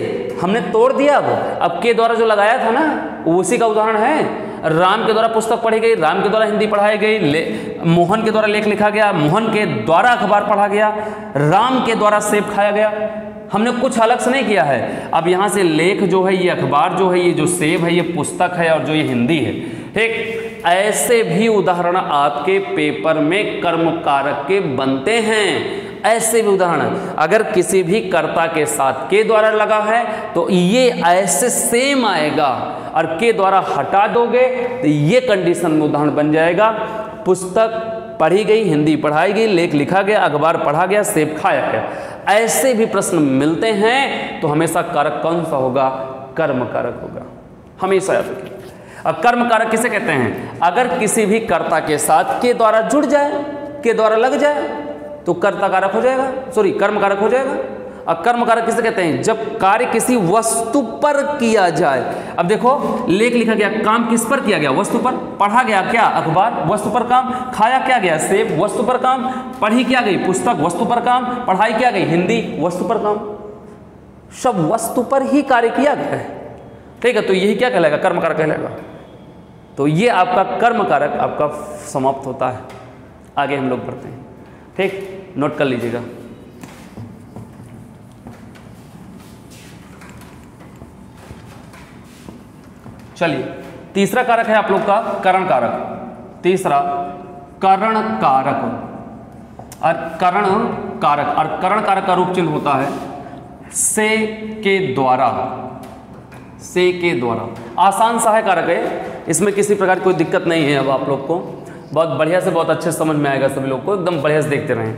हमने तोड़ दिया, अब के द्वारा जो लगाया था ना उसी का उदाहरण है। राम के द्वारा पुस्तक पढ़ी गई, राम के द्वारा हिंदी पढ़ाई गई, मोहन के द्वारा लेख लिखा गया, मोहन के द्वारा अखबार पढ़ा गया, राम के द्वारा सेब खाया गया। हमने कुछ अलग से नहीं किया है। अब यहाँ से लेख जो है, ये अखबार जो है, ये जो सेब है, ये पुस्तक है, और जो ये हिंदी है, ठीक। ऐसे भी उदाहरण आपके पेपर में कर्म कारक के बनते हैं। ऐसे भी उदाहरण, अगर किसी भी कर्ता के साथ के द्वारा लगा है तो ये ऐसे सेम आएगा, और के द्वारा हटा दोगे तो ये कंडीशन में उदाहरण बन जाएगा। पुस्तक पढ़ी गई, हिंदी पढ़ाई गई, लेख लिखा गया, अखबार पढ़ा गया, सेब खाया गया। ऐसे भी प्रश्न मिलते हैं तो हमेशा कारक कौन सा होगा? कर्म कारक होगा, हमेशा याद रखिए। अब कर्म कारक किसे कहते हैं? अगर किसी भी कर्ता के साथ के द्वारा जुड़ जाए, के द्वारा लग जाए तो कर्ता कारक हो जाएगा, कर्म कारक हो जाएगा। और कर्म कारक किसे कहते हैं? जब कार्य किसी वस्तु पर किया जाए। अब देखो, लेख लिखा गया, काम किस पर किया गया? वस्तु पर। पढ़ा गया क्या? अखबार, वस्तु पर काम। खाया क्या गया? सेब, वस्तु पर काम। पढ़ी क्या गई? पुस्तक, वस्तु पर काम। पढ़ाई क्या गई? हिंदी, वस्तु पर काम। सब वस्तु पर ही कार्य किया गया है, ठीक है। तो यही क्या कहलाएगा? कर्म कारक कहलाएगा। तो ये आपका कर्म कारक आपका समाप्त होता है। आगे हम लोग बढ़ते हैं, ठीक, नोट कर लीजिएगा। चलिए, तीसरा कारक है आप लोग का करण कारक। तीसरा करण कारक, और करण कारक, और करण कारक का रूप चिन्ह होता है से के द्वारा। से के द्वारा आसान सहायक कारक है, इसमें किसी प्रकार की कोई दिक्कत नहीं है। अब आप लोग को बहुत बढ़िया से, बहुत अच्छे समझ में आएगा, सभी लोग को एकदम बढ़िया से देखते रहें,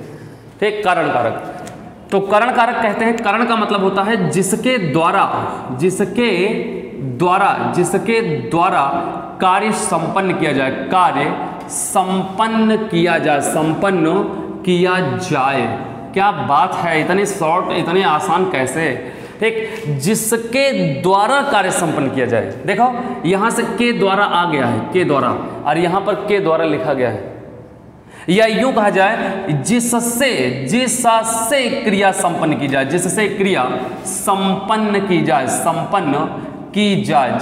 ठीक। करण कारक, तो करण कारक कहते हैं, करण का मतलब होता है जिसके द्वारा कार्य संपन्न किया जाए, कार्य संपन्न किया जाए। क्या बात है, इतने शॉर्ट, इतने आसान कैसे, ठीक। जिसके द्वारा कार्य संपन्न किया जाए। देखो यहां से के द्वारा आ गया है, के द्वारा, और यहां पर के द्वारा लिखा गया है, या यूं कहा जाए जिससे क्रिया संपन्न की जाए, जिससे क्रिया संपन्न की जाए, संपन्न की जाए,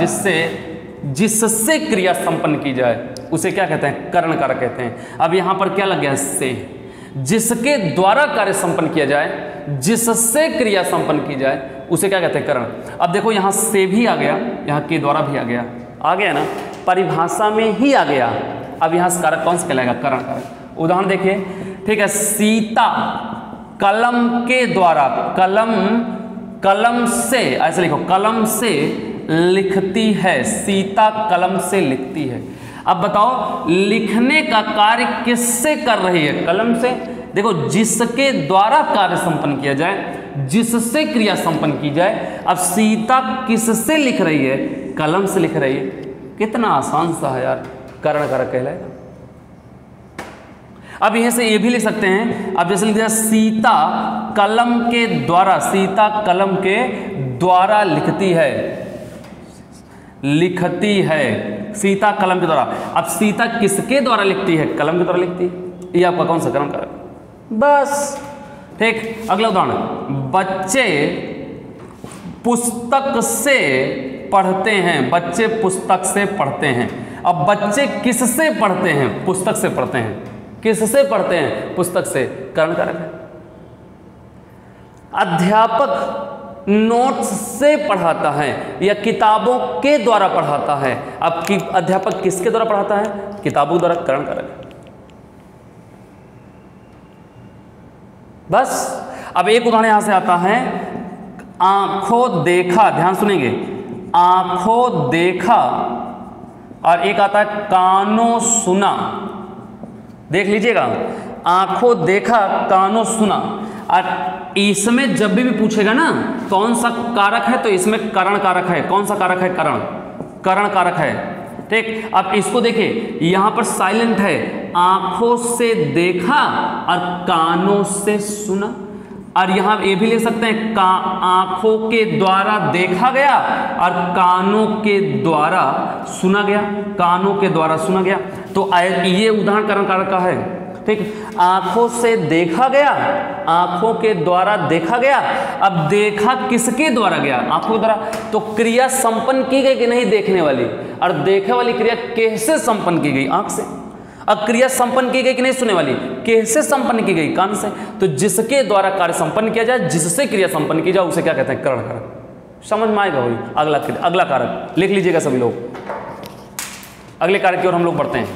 जिससे क्रिया संपन्न की जाए, उसे क्या कहते हैं? करण कारक कहते हैं। अब यहां पर क्या लग गया? से। जिसके द्वारा कार्य संपन्न किया जाए, जिससे क्रिया संपन्न की जाए, उसे क्या कहते हैं? करण। अब देखो यहां से भी आ गया, यहां के द्वारा भी आ गया ना, परिभाषा में ही आ गया। अब यहां से कारक कौन सा कहलाएगा? करण कारक। उदाहरण देखिए, ठीक है, सीता कलम के द्वारा, कलम से, ऐसे लिखो, कलम से लिखती है। सीता कलम से लिखती है। अब बताओ लिखने का कार्य किससे कर रही है? कलम से। देखो जिसके द्वारा कार्य संपन्न किया जाए, जिससे क्रिया संपन्न की जाए। अब सीता किससे लिख रही है? कलम से लिख रही है। कितना आसान सा है यार, करण कारक कहलाएगा। अब यहां से ये भी लिख सकते हैं, अब जैसे लिख दिया सीता कलम के द्वारा, सीता कलम के द्वारा लिखती है, सीता कलम के द्वारा। अब सीता किसके द्वारा लिखती है? कलम के द्वारा लिखती है। ये आपका कौन सा करण कारक? बस ठीक। अगला उदाहरण, बच्चे पुस्तक से पढ़ते हैं, बच्चे पुस्तक से पढ़ते हैं। अब बच्चे किससे पढ़ते हैं? पुस्तक से पढ़ते हैं। किससे पढ़ते हैं? पुस्तक से, करण कारक है। अध्यापक नोट्स से पढ़ाता है या किताबों के द्वारा पढ़ाता है। अब अध्यापक किसके द्वारा पढ़ाता है? किताबों द्वारा, करण कारक है। बस। अब एक उदाहरण यहां से आता है, आंखों देखा, ध्यान सुनेंगे, आंखों देखा, और एक आता है कानों सुना। देख लीजिएगा, आंखों देखा, कानों सुना। और इसमें जब भी पूछेगा ना कौन सा कारक है, तो इसमें करण कारक है। कौन सा कारक है? करण कारक है। ठीक। अब इसको देखिए, यहां पर साइलेंट है, आंखों से देखा और कानों से सुना। और यहां ये भी ले सकते हैं, आंखों के द्वारा देखा गया और कानों के द्वारा सुना गया, कानों के द्वारा सुना गया। तो ये उदाहरण करण कारक का है। ठीक, आंखों से देखा गया, आंखों के द्वारा देखा गया। अब देखा किसके द्वारा गया? आंखों के द्वारा। तो क्रिया संपन्न की गई कि नहीं देखने वाली? और देखने वाली क्रिया कैसे संपन्न की गई? आंख से। अब क्रिया संपन्न की गई कि नहीं सुनने वाली? कैसे संपन्न की गई? कान से। तो जिसके द्वारा कार्य संपन्न किया जाए, जिससे क्रिया संपन्न की जाए, उसे क्या कहते हैं? करण कारक। समझ में आएगा वही। अगला कारक लिख लीजिएगा सभी लोग। अगले कारक की ओर हम लोग बढ़ते हैं।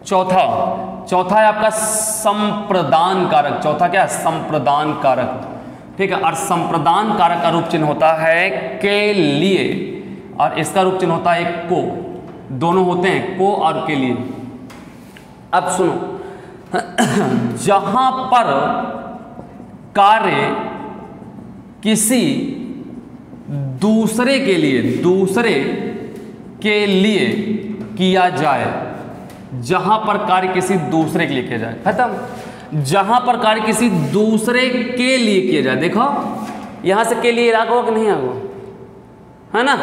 चौथा है आपका संप्रदान कारक। चौथा क्या है? संप्रदान कारक। ठीक है। और संप्रदान कारक का रूप चिन्ह होता है के लिए, और इसका रूप चिन्ह होता है को। दोनों होते हैं, को और के लिए। अब सुनो, जहां पर कार्य किसी दूसरे के लिए किया जाए, जहां पर कार्य किसी दूसरे के लिए किया जाए, खत्म। जहां पर कार्य किसी दूसरे के लिए किया जाए, देखो यहां से के लिए आगो कि नहीं आगो, है ना?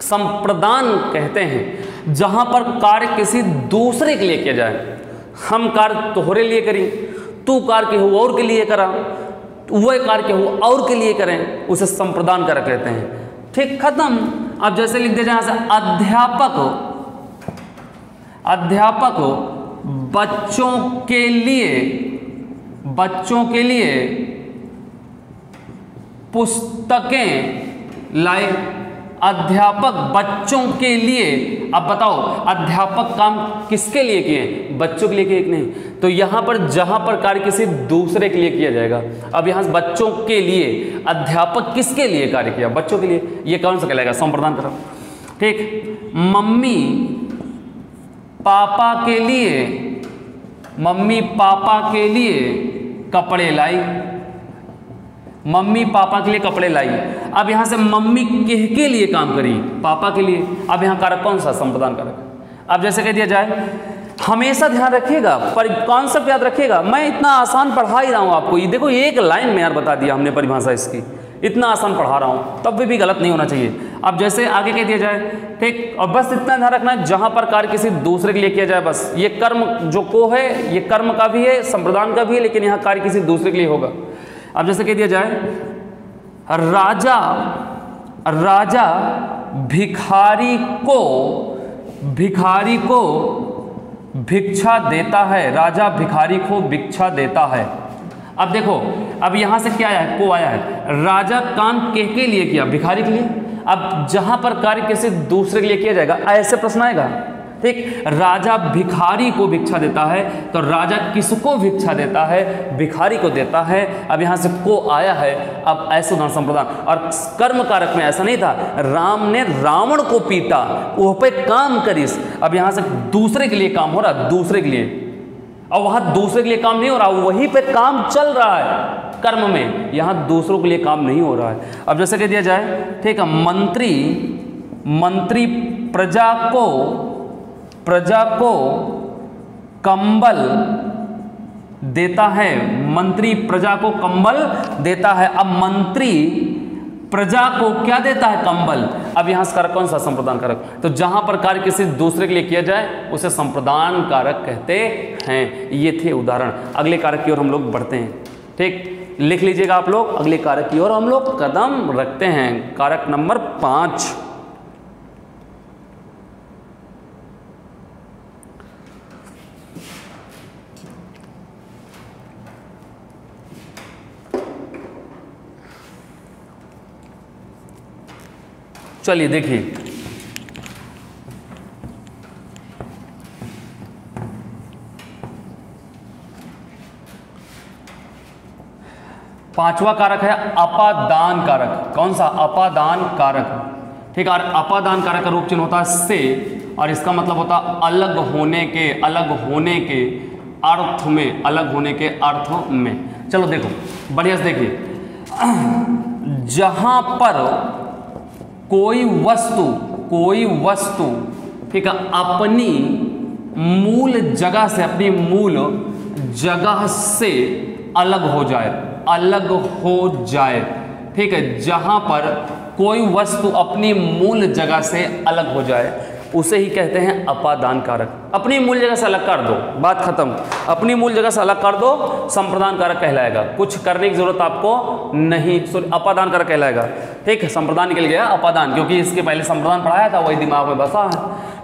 संप्रदान कहते हैं जहां पर कार्य किसी दूसरे के लिए किया जाए। हम कार्य तोहरे लिए करी, तू कार्य के हो और के लिए करा, वह कार्य के हो और के लिए करें, उसे संप्रदान कारक कहते हैं। ठीक, खत्म। अब जैसे लिख दे जहां से अध्यापक बच्चों के लिए पुस्तकें लाए। अध्यापक बच्चों के लिए। अब बताओ अध्यापक काम किसके लिए किए? बच्चों के लिए किए कि नहीं? तो यहां पर जहां पर कार्य किसी दूसरे के लिए किया जाएगा, अब यहां से बच्चों के लिए, अध्यापक किसके लिए कार्य किया? बच्चों के लिए। ये कौन सा कहलाएगा? संप्रदान कारक। ठीक। मम्मी पापा के लिए कपड़े लाई। मम्मी पापा के लिए कपड़े लाई। अब यहां से मम्मी के लिए काम करी? पापा के लिए। अब यहां कारक कौन सा? संप्रदान कारक। अब जैसे कह दिया जाए, हमेशा ध्यान रखिएगा, पर कॉन्सेप्ट याद रखिएगा। मैं इतना आसान पढ़ा ही रहा हूं आपको। ये देखो, एक लाइन में यार बता दिया हमने परिभाषा इसकी, इतना आसान पढ़ा रहा हूँ तब भी गलत नहीं होना चाहिए। अब जैसे आगे कह दिया जाए, ठीक, और बस इतना ध्यान रखना है जहाँ पर कार्य किसी दूसरे के लिए किया जाए, बस ये कर्म जो को है ये कर्म का भी है, संप्रदान का भी है, लेकिन यहाँ कार्य किसी दूसरे के लिए होगा। अब जैसे कह दिया जाए, राजा भिखारी को भिक्षा देता है, राजा भिखारी को भिक्षा देता है। अब देखो, अब यहां से क्या आया है, को आया है, राजा काम के लिए किया, भिखारी के लिए। अब जहां पर कार्य किसी दूसरे के लिए किया जाएगा ऐसे प्रश्न आएगा, ठीक, राजा भिखारी को भिक्षा देता है, तो राजा किसको भिक्षा देता है, भिखारी को देता है। अब यहां से को आया है, अब ऐसे उदाहरण संप्रदान। और कर्म कारक में ऐसा नहीं था, राम ने रावण को पीटा, वो पे काम करिस। अब यहां से दूसरे के लिए काम हो रहा, दूसरे के लिए, और वहां दूसरे के लिए काम नहीं हो रहा, वहीं पे काम चल रहा है कर्म में, यहां दूसरों के लिए काम नहीं हो रहा है। अब जैसे कह दिया जाए, ठीक है, मंत्री प्रजा को कंबल देता है, मंत्री प्रजा को कंबल देता है। अब मंत्री प्रजा को क्या देता है, कंबल। अब यहां से कारक कौन सा, संप्रदान कारक। तो जहां पर कार्य किसी दूसरे के लिए किया जाए उसे संप्रदान कारक कहते हैं। ये थे उदाहरण। अगले कारक की ओर हम लोग बढ़ते हैं, ठीक, लिख लीजिएगा आप लोग, अगले कारक की ओर हम लोग कदम रखते हैं। कारक नंबर 5, चलिए देखिए, पांचवा कारक है अपादान कारक। कौन सा, अपादान कारक, ठीक है। और अपादान कारक का रूप चिन्ह होता है से, और इसका मतलब होता है अलग होने के अर्थ में, अलग होने के अर्थ में। चलो देखो बढ़िया से देखिए, जहां पर कोई वस्तु, ठीक है, अपनी मूल जगह से अलग हो जाए, ठीक है, जहां पर कोई वस्तु अपनी मूल जगह से अलग हो जाए उसे ही कहते हैं अपादान कारक। अपनी मूल जगह से अलग कर दो, बात खत्म, अपनी मूल जगह से अलग कर दो, संप्रदान कारक कहलाएगा। कुछ करने की जरूरत आपको नहीं, अपादान कारक कहलाएगा, ठीक है। संप्रदान निकल गया अपादान, क्योंकि इसके पहले संप्रदान पढ़ाया था, वही दिमाग में बसा है,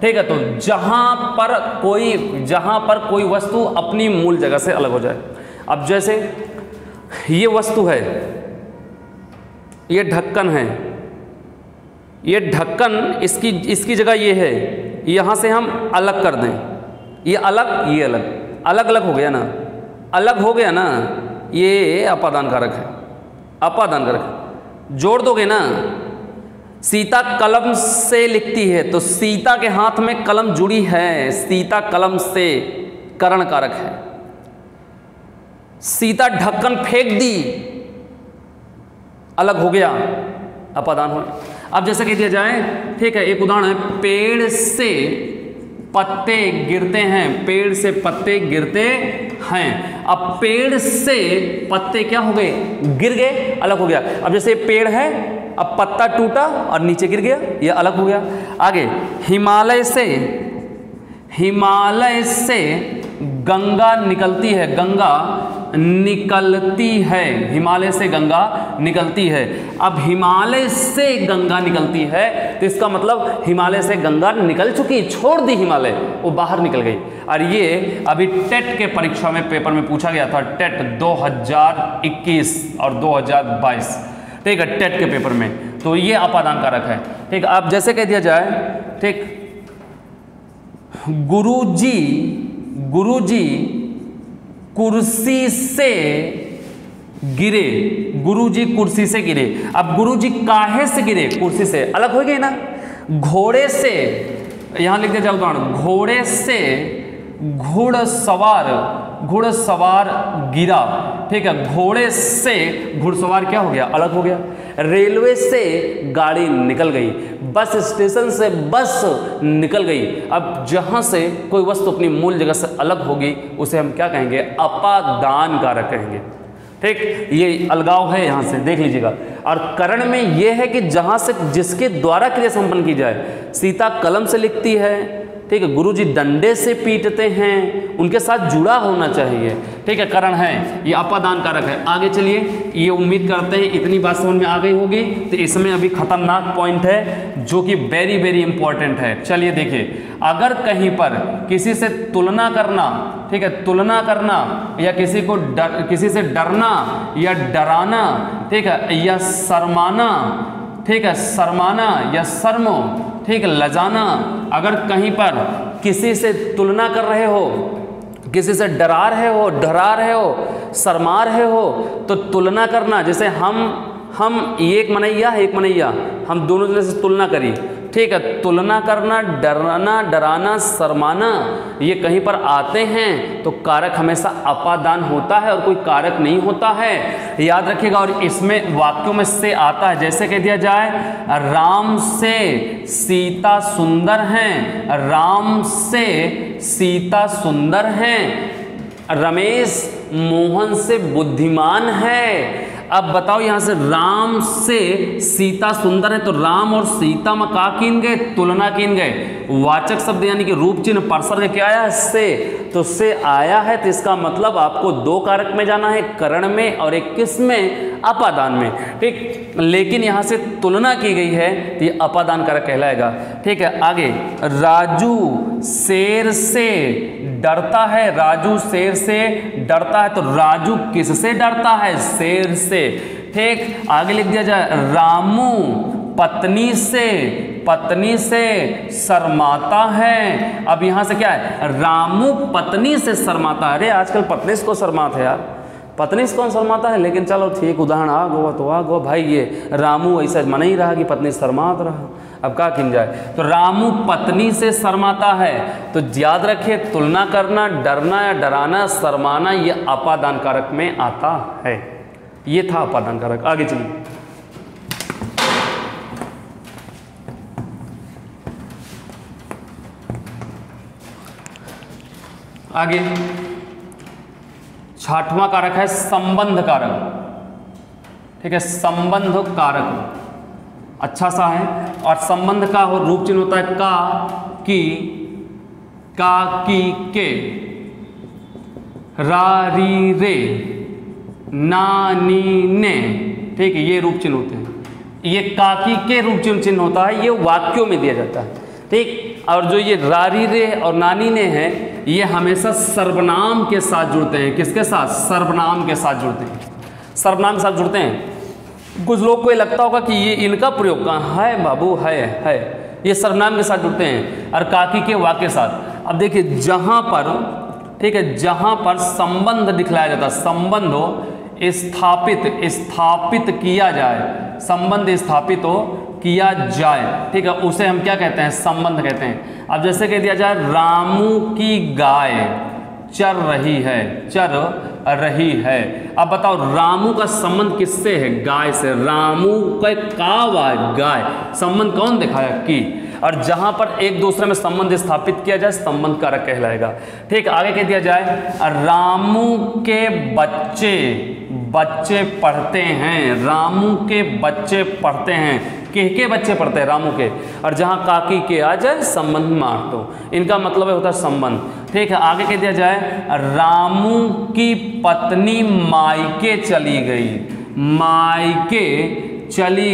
ठीक है। तो जहां पर कोई वस्तु अपनी मूल जगह से अलग हो जाए। अब जैसे ये वस्तु है, ये ढक्कन है, ये ढक्कन इसकी जगह ये है, यहाँ से हम अलग कर दें, ये अलग हो गया ना, अलग हो गया ना, ये अपादान कारक है, अपादान कारक। जोड़ दोगे ना, सीता कलम से लिखती है, तो सीता के हाथ में कलम जुड़ी है, सीता कलम से करण कारक है। सीता ढक्कन फेंक दी, अलग हो गया, अपादान हो। अब जैसे कह दिया जाए, ठीक है, एक उदाहरण है, पेड़ से पत्ते गिरते हैं, पेड़ से पत्ते गिरते हैं। अब पेड़ से पत्ते क्या हो गए, गिर गए, अलग हो गया। अब जैसे पेड़ है, अब पत्ता टूटा और नीचे गिर गया, ये अलग हो गया। आगे, हिमालय से गंगा निकलती है, हिमालय से गंगा निकलती है। अब हिमालय से गंगा निकलती है, तो इसका मतलब हिमालय से गंगा निकल चुकी, छोड़ दी हिमालय, वो बाहर निकल गई। और ये अभी टेट के परीक्षा में पेपर में पूछा गया था, टेट 2021 और 2022, ठीक है, टेट के पेपर में। तो ये अपादान कारक है, ठीक। अब जैसे कह दिया जाए, ठीक, गुरुजी कुर्सी से गिरे, गुरुजी कुर्सी से गिरे। अब गुरुजी काहे से गिरे, कुर्सी से, अलग हो गए ना। घोड़े से, यहां लिख दिया जाए उदाहरण, घोड़े से घुड़सवार गिरा, ठीक है, घोड़े से घुड़सवार क्या हो गया, अलग हो गया। रेलवे से गाड़ी निकल गई, बस स्टेशन से बस निकल गई। अब जहां से कोई वस्तु अपनी मूल जगह से अलग होगी उसे हम क्या कहेंगे, अपादान कारक कहेंगे, ठीक, ये अलगाव है, यहाँ से देख लीजिएगा। और करण में ये है कि जहाँ से जिसके द्वारा क्रिया संपन्न की जाए। सीता कलम से लिखती है, ठीक है, गुरुजी डंडे से पीटते हैं, उनके साथ जुड़ा होना चाहिए, ठीक है, करण है, ये अपादान कारक है। आगे चलिए, ये उम्मीद करते हैं इतनी बात समझ में आ गई होगी। तो इसमें अभी खतरनाक पॉइंट है जो कि वेरी वेरी इंपॉर्टेंट है। चलिए देखिए, अगर कहीं पर किसी से तुलना करना, ठीक है, तुलना करना या किसी से डरना या डराना, ठीक है, या शर्माना, ठीक है, शर्माना या शर्मो, ठीक है, लजाना, अगर कहीं पर किसी से तुलना कर रहे हो, किसी से डरा रहे हो, शर्मा रहे हो, तो तुलना करना, जैसे हम एक मनैया, हम दोनों जने से तुलना करी, ठीक है, तुलना करना, डरना, डराना, शर्माना, ये कहीं पर आते हैं तो कारक हमेशा अपादान होता है और कोई कारक नहीं होता है, याद रखिएगा। और इसमें वाक्यों में से आता है, जैसे कह दिया जाए राम से सीता सुंदर हैं, राम से सीता सुंदर हैं, रमेश मोहन से बुद्धिमान है। अब बताओ, यहां से राम से सीता सुंदर है, तो राम और सीता में का कीन गए, तुलना कीन गए। वाचक शब्द यानी कि रूप चिन्ह परसर्ग क्या आया है, से, तो से आया है, तो इसका मतलब आपको दो कारक में जाना है, करण में और एक किस में, अपादान में, ठीक। लेकिन यहां से तुलना की गई है तो ये अपादान कारक कहलाएगा, ठीक है। आगे, राजू शेर से डरता है, राजू शेर से डरता है, तो राजू किससे डरता है, शेर से, ठीक। आगे लिख दिया जाए रामू पत्नी से शर्माता है। अब यहां से क्या है, रामू पत्नी से शर्माता है। अरे आजकल पत्नी से को शर्माता है यार, पत्नी से कौन शर्माता है, लेकिन चलो ठीक, उदाहरण आ गो तो आ गो भाई, ये रामू ऐसा मन ही रहा कि पत्नी शर्मात रहा, अब क्या किन जाए। तो रामू पत्नी से शर्माता है, तो याद रखिए तुलना करना, डरना या डराना, शर्माना, ये अपादान कारक में आता है। ये था अपादान कारक। आगे चलिए, आगे 6वां कारक है संबंध कारक, ठीक है, संबंध कारक अच्छा सा है। और संबंध का हो रूप चिन्ह होता है का, की, के, रा, री, रे, ना, नी, ने, ठीक है, ये रूप चिन्ह होते हैं। ये काकी के रूप चिन्ह होता है, ये वाक्यों में दिया जाता है, ठीक। और जो ये रारी रे और नानी ने है, ये हमेशा सर्वनाम के साथ जुड़ते हैं। किसके साथ, सर्वनाम के साथ जुड़ते हैं, सर्वनाम के साथ जुड़ते हैं। कुछ लोग को ये लगता होगा कि ये इनका प्रयोग कहाँ है बाबू, है, ये सर्वनाम के साथ जुड़ते हैं और काकी के वाक्य के साथ। अब देखिए, जहाँ पर, ठीक है, जहाँ पर संबंध दिखलाया जाता है, संबंध हो स्थापित किया जाए, संबंध स्थापित हो किया जाए, ठीक है, उसे हम क्या कहते हैं, संबंध कहते हैं। अब जैसे कह दिया जाए रामू की गाय चर रही है। अब बताओ, रामू का संबंध किससे है, गाय से। रामू का कावा गाय, संबंध कौन दिखाया, की। और जहां पर एक दूसरे में संबंध स्थापित किया जाए, संबंध कारक कहलाएगा, ठीक। आगे कह दिया जाए रामू के बच्चे पढ़ते हैं, रामू के बच्चे पढ़ते हैं, के बच्चे पढ़ते हैं, रामू के। और जहां काकी के आ जाए, संबंध मार दो, इनका मतलब होता है संबंध, ठीक है। आगे कह दिया जाए रामू की पत्नी मायके चली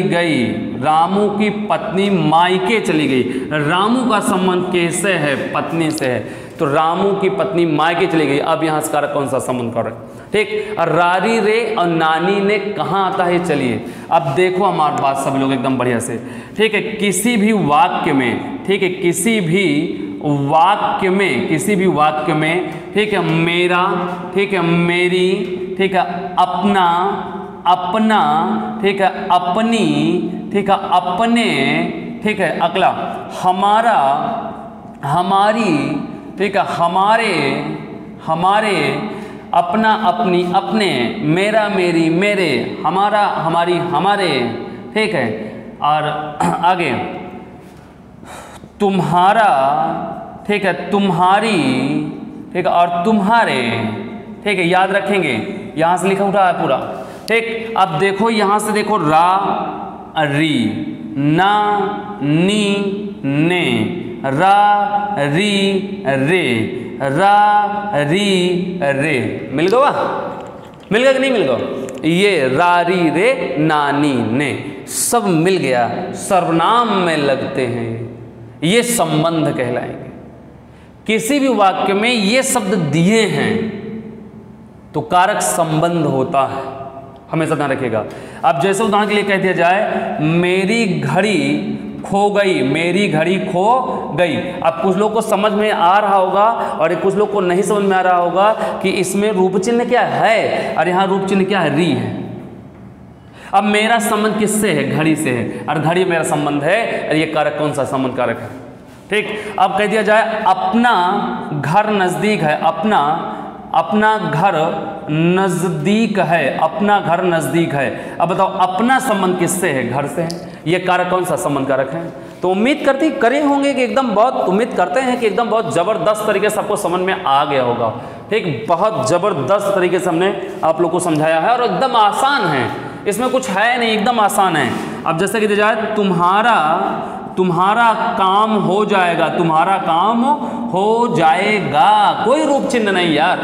गई, रामू की पत्नी मायके चली गई। रामू का संबंध किससे है, पत्नी से है, तो रामू की पत्नी मायके चली गई। अब यहाँ से कारक कौन सा, संबंध कारक, ठीक। और रारी रे और नानी ने कहाँ आता है, चलिए अब देखो हमारी बात सब लोग एकदम बढ़िया से, ठीक है। किसी भी वाक्य में, ठीक है, किसी भी वाक्य में, ठीक है, मेरा, ठीक है, मेरी, ठीक है, अपना, ठीक है, अपनी, ठीक है, अपने, ठीक है, अगला हमारा, हमारी, ठीक है, हमारे, अपना, अपनी, अपने, मेरा, मेरी, मेरे, हमारा, हमारी, हमारे, ठीक है। और आगे तुम्हारा, ठीक है, तुम्हारी, ठीक है, और तुम्हारे, ठीक है, याद रखेंगे, यहाँ से लिखा उठा है पूरा। ठीक, अब देखो यहाँ से देखो रा री ना नी ने रा री रे रा री रे। मिल गया? मिल गया कि नहीं मिल गया? ये रा री रे नानी ने सब मिल गया, सर्वनाम में लगते हैं, ये संबंध कहलाएंगे। किसी भी वाक्य में ये शब्द दिए हैं तो कारक संबंध होता है, हमेशा ध्यान रखिएगा। अब जैसे उदाहरण के लिए कह दिया जाए मेरी घड़ी खो गई, मेरी घड़ी खो गई। अब कुछ लोग को समझ में आ रहा होगा और कुछ लोग को नहीं समझ में आ रहा होगा कि इसमें रूप चिन्ह क्या है और यहाँ रूप चिन्ह क्या है, री है। अब मेरा संबंध किससे है? घड़ी से है, और घड़ी मेरा संबंध है, और ये कारक कौन सा संबंध कारक है? ठीक, अब कह दिया जाए अपना घर नजदीक है, अपना घर नजदीक है, अपना घर नजदीक है। अब बताओ अपना संबंध किससे है? घर से है। ये कारक कौन सा संबंध कारक है? तो उम्मीद करे होंगे कि एकदम बहुत उम्मीद करते हैं कि एकदम बहुत जबरदस्त तरीके से आपको समझ में आ गया होगा। ठीक, बहुत जबरदस्त तरीके से हमने आप लोग को समझाया है और एकदम आसान है, इसमें कुछ है नहीं, एकदम आसान है। अब जैसे कि दिया जाए तुम्हारा काम हो जाएगा, तुम्हारा काम हो जाएगा, कोई रूप चिन्ह नहीं यार।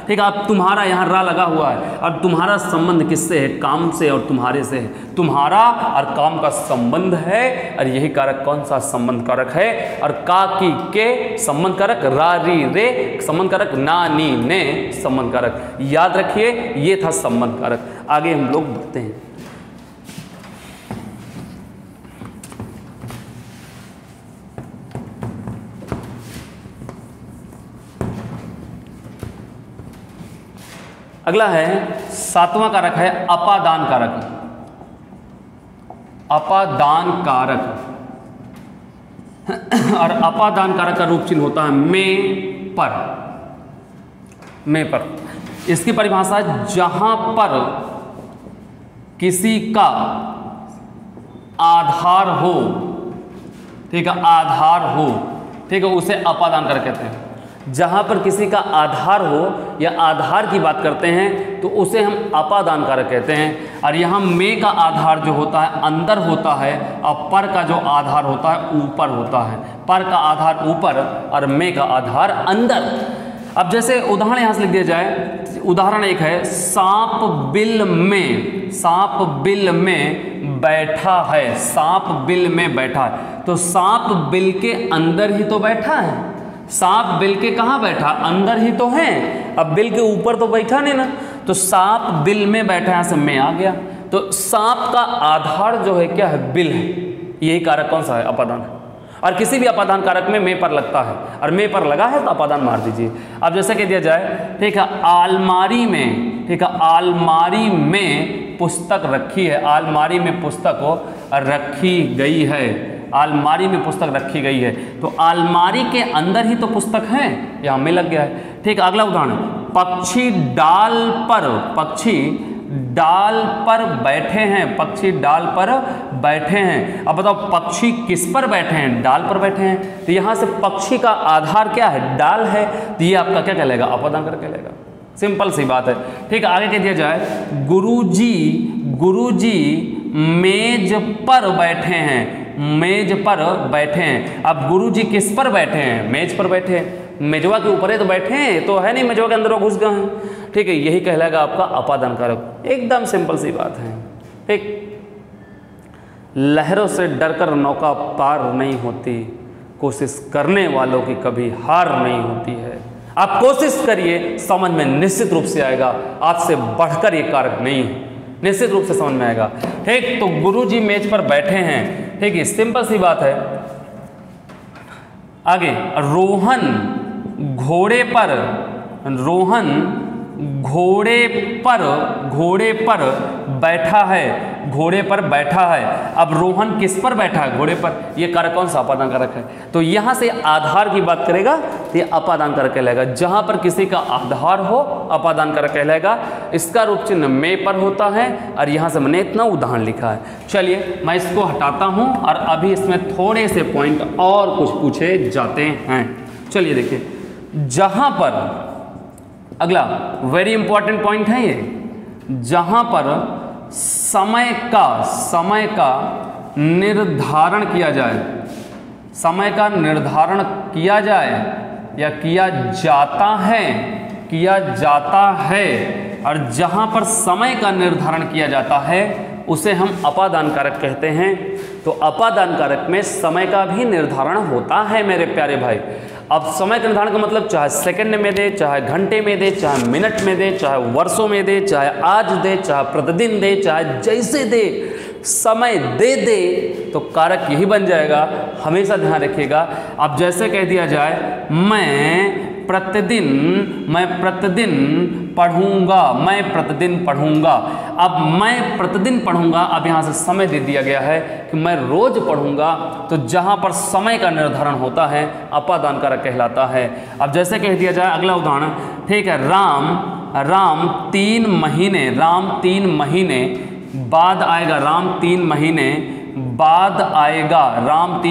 ठीक है, अब तुम्हारा यहाँ रा लगा हुआ है और तुम्हारा संबंध किससे है? काम से और तुम्हारे से है। तुम्हारा और काम का संबंध है और यही कारक कौन सा संबंध कारक है? और का की के संबंध कारक, रा री रे संबंध कारक, ना नी ने संबंध कारक। याद रखिए ये था संबंध कारक। आगे हम लोग बढ़ते हैं। अगला है 7वां कारक है अपादान कारक। अपादान कारक और अपादान कारक का रूप चिन्ह होता है में पर। में पर इसकी परिभाषा है जहां पर किसी का आधार हो, ठीक है, आधार हो, ठीक है, उसे अपादान कारक कहते हैं। जहाँ पर किसी का आधार हो या आधार की बात करते हैं तो उसे हम अपादान कारक कहते हैं। और यहाँ में का आधार जो होता है अंदर होता है और पर का जो आधार होता है ऊपर होता है। पर का आधार ऊपर और में का आधार अंदर। अब जैसे उदाहरण यहाँ से लिख दिया जाए, उदाहरण एक है सांप बिल में बैठा है, सांप बिल में बैठा है। तो सांप बिल के अंदर ही तो बैठा है, सांप बिल के कहाँ बैठा? अंदर ही तो है। अब बिल के ऊपर तो बैठा नहीं ना, तो सांप बिल में बैठा, यहाँ से में आ गया। तो सांप का आधार जो है क्या है? बिल है। यही कारक कौन सा है? अपादान है। और किसी भी अपादान कारक में पर लगता है और में पर लगा है तो अपादान मार दीजिए। अब जैसे कह दिया जाए, ठीक है, आलमारी में, ठीक है, आलमारी में पुस्तक रखी है, आलमारी में पुस्तक रखी गई है, आलमारी में पुस्तक रखी गई है। तो आलमारी के अंदर ही तो पुस्तक है, यहाँ में लग गया है। ठीक, अगला उदाहरण पक्षी डाल पर बैठे हैं, पक्षी डाल पर बैठे हैं। अब बताओ पक्षी किस पर बैठे हैं? डाल पर बैठे हैं। तो यहाँ से पक्षी का आधार क्या है? डाल है। तो ये आपका क्या कहलाएगा? अपादान कारक कहलाएगा। सिंपल सी बात है। ठीक, आगे कह दिया जाए गुरुजी मेज पर बैठे हैं, मेज पर बैठे हैं। अब गुरुजी किस पर बैठे हैं? मेज पर बैठे हैं। मेजवा के ऊपर ही तो बैठे हैं, तो है नहीं मेजवा के अंदर वो घुस गए हैं। ठीक है, यही कहलाएगा आपका अपादान कारक। एकदम सिंपल सी बात है। ठीक, लहरों से डरकर नौका पार नहीं होती, कोशिश करने वालों की कभी हार नहीं होती है। आप कोशिश करिए, समझ में निश्चित रूप से आएगा। आपसे बढ़कर ये कारक नहीं है, निश्चित रूप से समझ में आएगा। ठीक, तो गुरुजी मेज पर बैठे हैं। ठीक है, सिंपल सी बात है। आगे रोहन घोड़े पर बैठा है, घोड़े पर बैठा है। अब रोहन किस पर बैठा है? घोड़े पर। ये कारक कौन सा? अपादान कारक है। तो यहाँ से आधार की बात करेगा तो ये अपादान कारक कहलाएगा। जहाँ पर किसी का आधार हो अपादान कारक कहलाएगा। इसका रूप चिन्ह में पर होता है और यहाँ से मैंने इतना उदाहरण लिखा है। चलिए मैं इसको हटाता हूँ और अभी इसमें थोड़े से पॉइंट और कुछ पूछे जाते हैं। चलिए देखिए, जहाँ पर अगला वेरी इंपॉर्टेंट पॉइंट है ये, जहां पर समय का निर्धारण किया जाए, समय का निर्धारण किया जाए या किया जाता है, और जहां पर समय का निर्धारण किया जाता है उसे हम अपादान कारक कहते हैं। तो अपादान कारक में समय का भी निर्धारण होता है मेरे प्यारे भाई। अब समय का निर्धारण का मतलब चाहे सेकंड में दे, चाहे घंटे में दे, चाहे मिनट में दे, चाहे वर्षों में दे, चाहे आज दे, चाहे प्रतिदिन दे, चाहे जैसे दे, समय दे तो कारक यही बन जाएगा। हमेशा ध्यान रखिएगा। अब जैसे कह दिया जाए मैं प्रतिदिन पढ़ूंगा, अब मैं प्रतिदिन पढ़ूंगा, अब यहाँ से समय दे दिया गया है कि मैं रोज पढ़ूंगा, तो जहाँ पर समय का निर्धारण होता है अपादान कारक कहलाता है। अब जैसे कह दिया जाए अगला उदाहरण, ठीक है, राम 3 महीने बाद आएगा, राम 3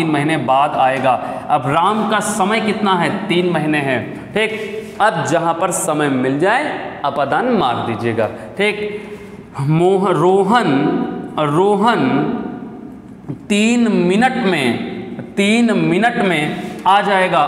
महीने बाद आएगा। अब राम का समय कितना है? 3 महीने है, ठीक। अब जहां पर समय मिल जाए अपादान मार दीजिएगा, ठीक। रोहन 3 मिनट में आ जाएगा,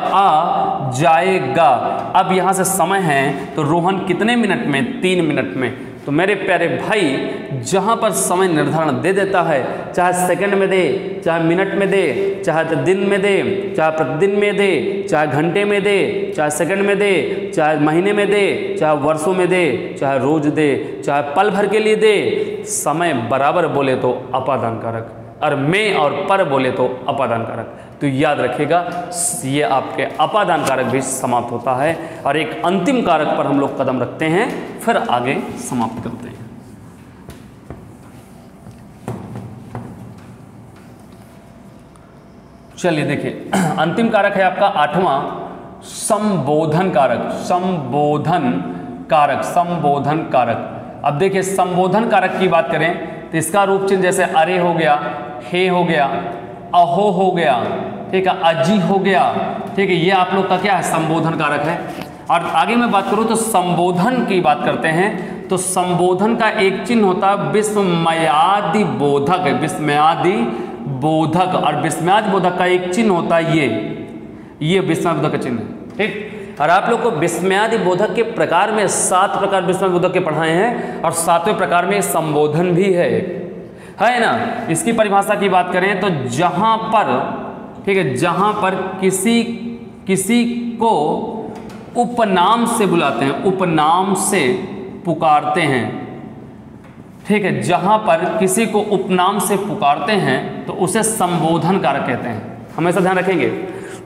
अब यहां से समय है तो रोहन कितने मिनट में? 3 मिनट में। तो मेरे प्यारे भाई जहाँ पर समय निर्धारण दे देता है, चाहे सेकंड में दे, चाहे मिनट में दे, चाहे दिन में दे, चाहे प्रतिदिन में दे, चाहे घंटे में दे, चाहे सेकंड में दे, चाहे महीने में दे, चाहे वर्षों में दे, चाहे रोज दे, चाहे पल भर के लिए दे, समय बराबर बोले तो अपादान कारक, और में और पर बोले तो अपादान कारक। तो याद रखिएगा ये आपके अपादान कारक भी समाप्त होता है। और एक अंतिम कारक पर हम लोग कदम रखते हैं, फिर आगे समाप्त करते हैं। चलिए देखिए, अंतिम कारक है आपका 8वां संबोधन कारक। अब देखिए संबोधन कारक की बात करें तो इसका रूप चिन्ह जैसे अरे हो गया, हे हो गया, अहो हो गया, ठीक है, अजी हो गया, ठीक है, ये आप लोग का क्या है? संबोधन कारक है। और आगे मैं बात करूं तो संबोधन की बात करते हैं, तो संबोधन का एक चिन्ह होता है विस्मयादि बोधक, और विस्मयादि बोधक का एक चिन्ह होता है ये विस्मयादि बोधक का चिन्ह, ठीक। और आप लोग को विस्मयादि बोधक के प्रकार में 7 प्रकार विस्मयादि बोधक के पढ़ाए हैं, और 7वें प्रकार में संबोधन भी है ना। इसकी परिभाषा की बात करें तो जहां पर, ठीक है, जहां पर किसी को उपनाम से बुलाते हैं, उपनाम से पुकारते हैं, ठीक है, जहां पर किसी को उपनाम से पुकारते हैं तो उसे संबोधन कारक कहते हैं। हमेशा ध्यान रखेंगे,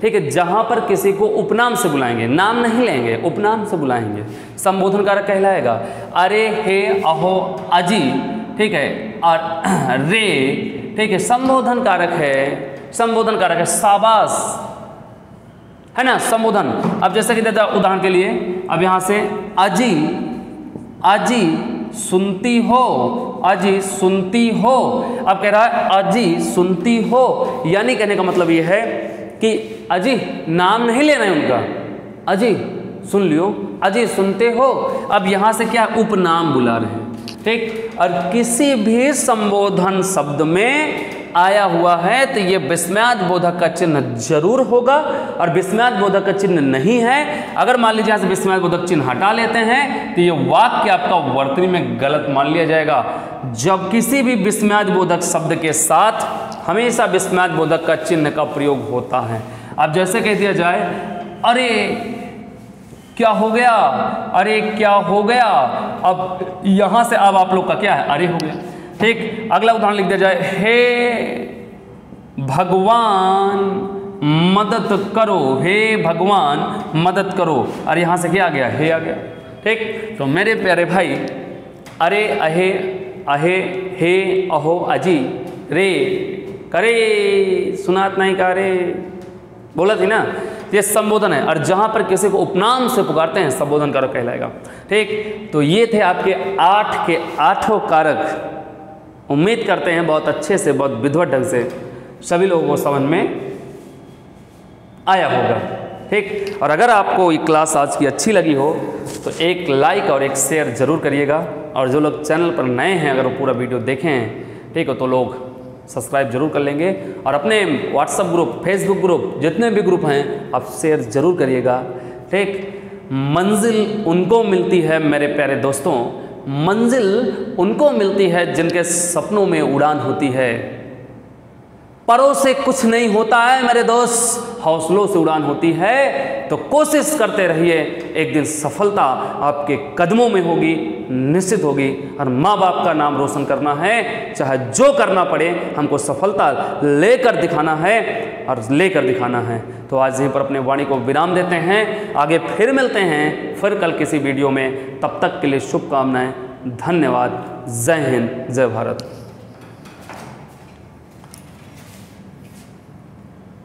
ठीक है, जहां पर किसी को उपनाम से बुलाएंगे, नाम नहीं लेंगे, उपनाम से बुलाएंगे, संबोधन कारक कहलाएगा। अरे, हे, अहो, अजी, ठीक है, और रे, ठीक है, संबोधन कारक है। शाबाश, है ना, संबोधन। अब जैसे कि देता उदाहरण के लिए, अब यहां से अजी सुनती हो, अब कह रहा है अजी सुनती हो, यानी कहने का मतलब ये है कि अजी नाम नहीं लेना है उनका, अजी सुन लियो, अजी सुनते हो। अब यहां से क्या उपनाम बुला रहे हैं, ठीक। और किसी भी संबोधन शब्द में आया हुआ है तो ये विस्मयादि बोधक का चिन्ह जरूर होगा, और विस्मयादि बोधक का चिन्ह नहीं है, अगर मान लीजिए यहाँ से विस्मयादि बोधक चिन्ह हटा लेते हैं तो ये वाक्य आपका वर्तनी में गलत मान लिया जाएगा। जब किसी भी विस्मयादि बोधक शब्द के साथ हमेशा विस्मयादि बोधक का चिन्ह का प्रयोग होता है। अब जैसे कह दिया जाए अरे क्या हो गया, अरे क्या हो गया, अब यहां से अब आप लोग का क्या है? अरे हो गया, ठीक। अगला उदाहरण लिख दिया जाए, हे भगवान मदद करो, हे भगवान मदद करो, और यहां से क्या आ गया? हे आ गया, ठीक। तो मेरे प्यारे भाई अरे, अहे, हे, अहो, अजी, रे, करे, सुनात नहीं का रे, बोला थी ना, ये संबोधन है। और जहां पर किसी को उपनाम से पुकारते हैं संबोधन कारक कहलाएगा, ठीक। तो ये थे आपके 8 के 8 कारक। उम्मीद करते हैं बहुत अच्छे से, बहुत विधिवत ढंग से सभी लोगों को समझ में आया होगा, ठीक। और अगर आपको ये क्लास आज की अच्छी लगी हो तो एक लाइक और एक शेयर ज़रूर करिएगा। और जो लोग चैनल पर नए हैं, अगर वो पूरा वीडियो देखें हैं, ठीक है, तो लोग सब्सक्राइब जरूर कर लेंगे। और अपने व्हाट्सएप ग्रुप, फेसबुक ग्रुप, जितने भी ग्रुप हैं आप शेयर ज़रूर करिएगा। ठीक, मंजिल उनको मिलती है मेरे प्यारे दोस्तों, मंजिल उनको मिलती है जिनके सपनों में उड़ान होती है। परों से कुछ नहीं होता है मेरे दोस्त, हौसलों से उड़ान होती है। तो कोशिश करते रहिए, एक दिन सफलता आपके कदमों में होगी, निश्चित होगी। और माँ बाप का नाम रोशन करना है, चाहे जो करना पड़े, हमको सफलता लेकर दिखाना है और लेकर दिखाना है। तो आज यहीं पर अपने वाणी को विराम देते हैं, आगे फिर मिलते हैं, फिर कल किसी वीडियो में। तब तक के लिए शुभकामनाएं, धन्यवाद, जय हिंद, जय भारत।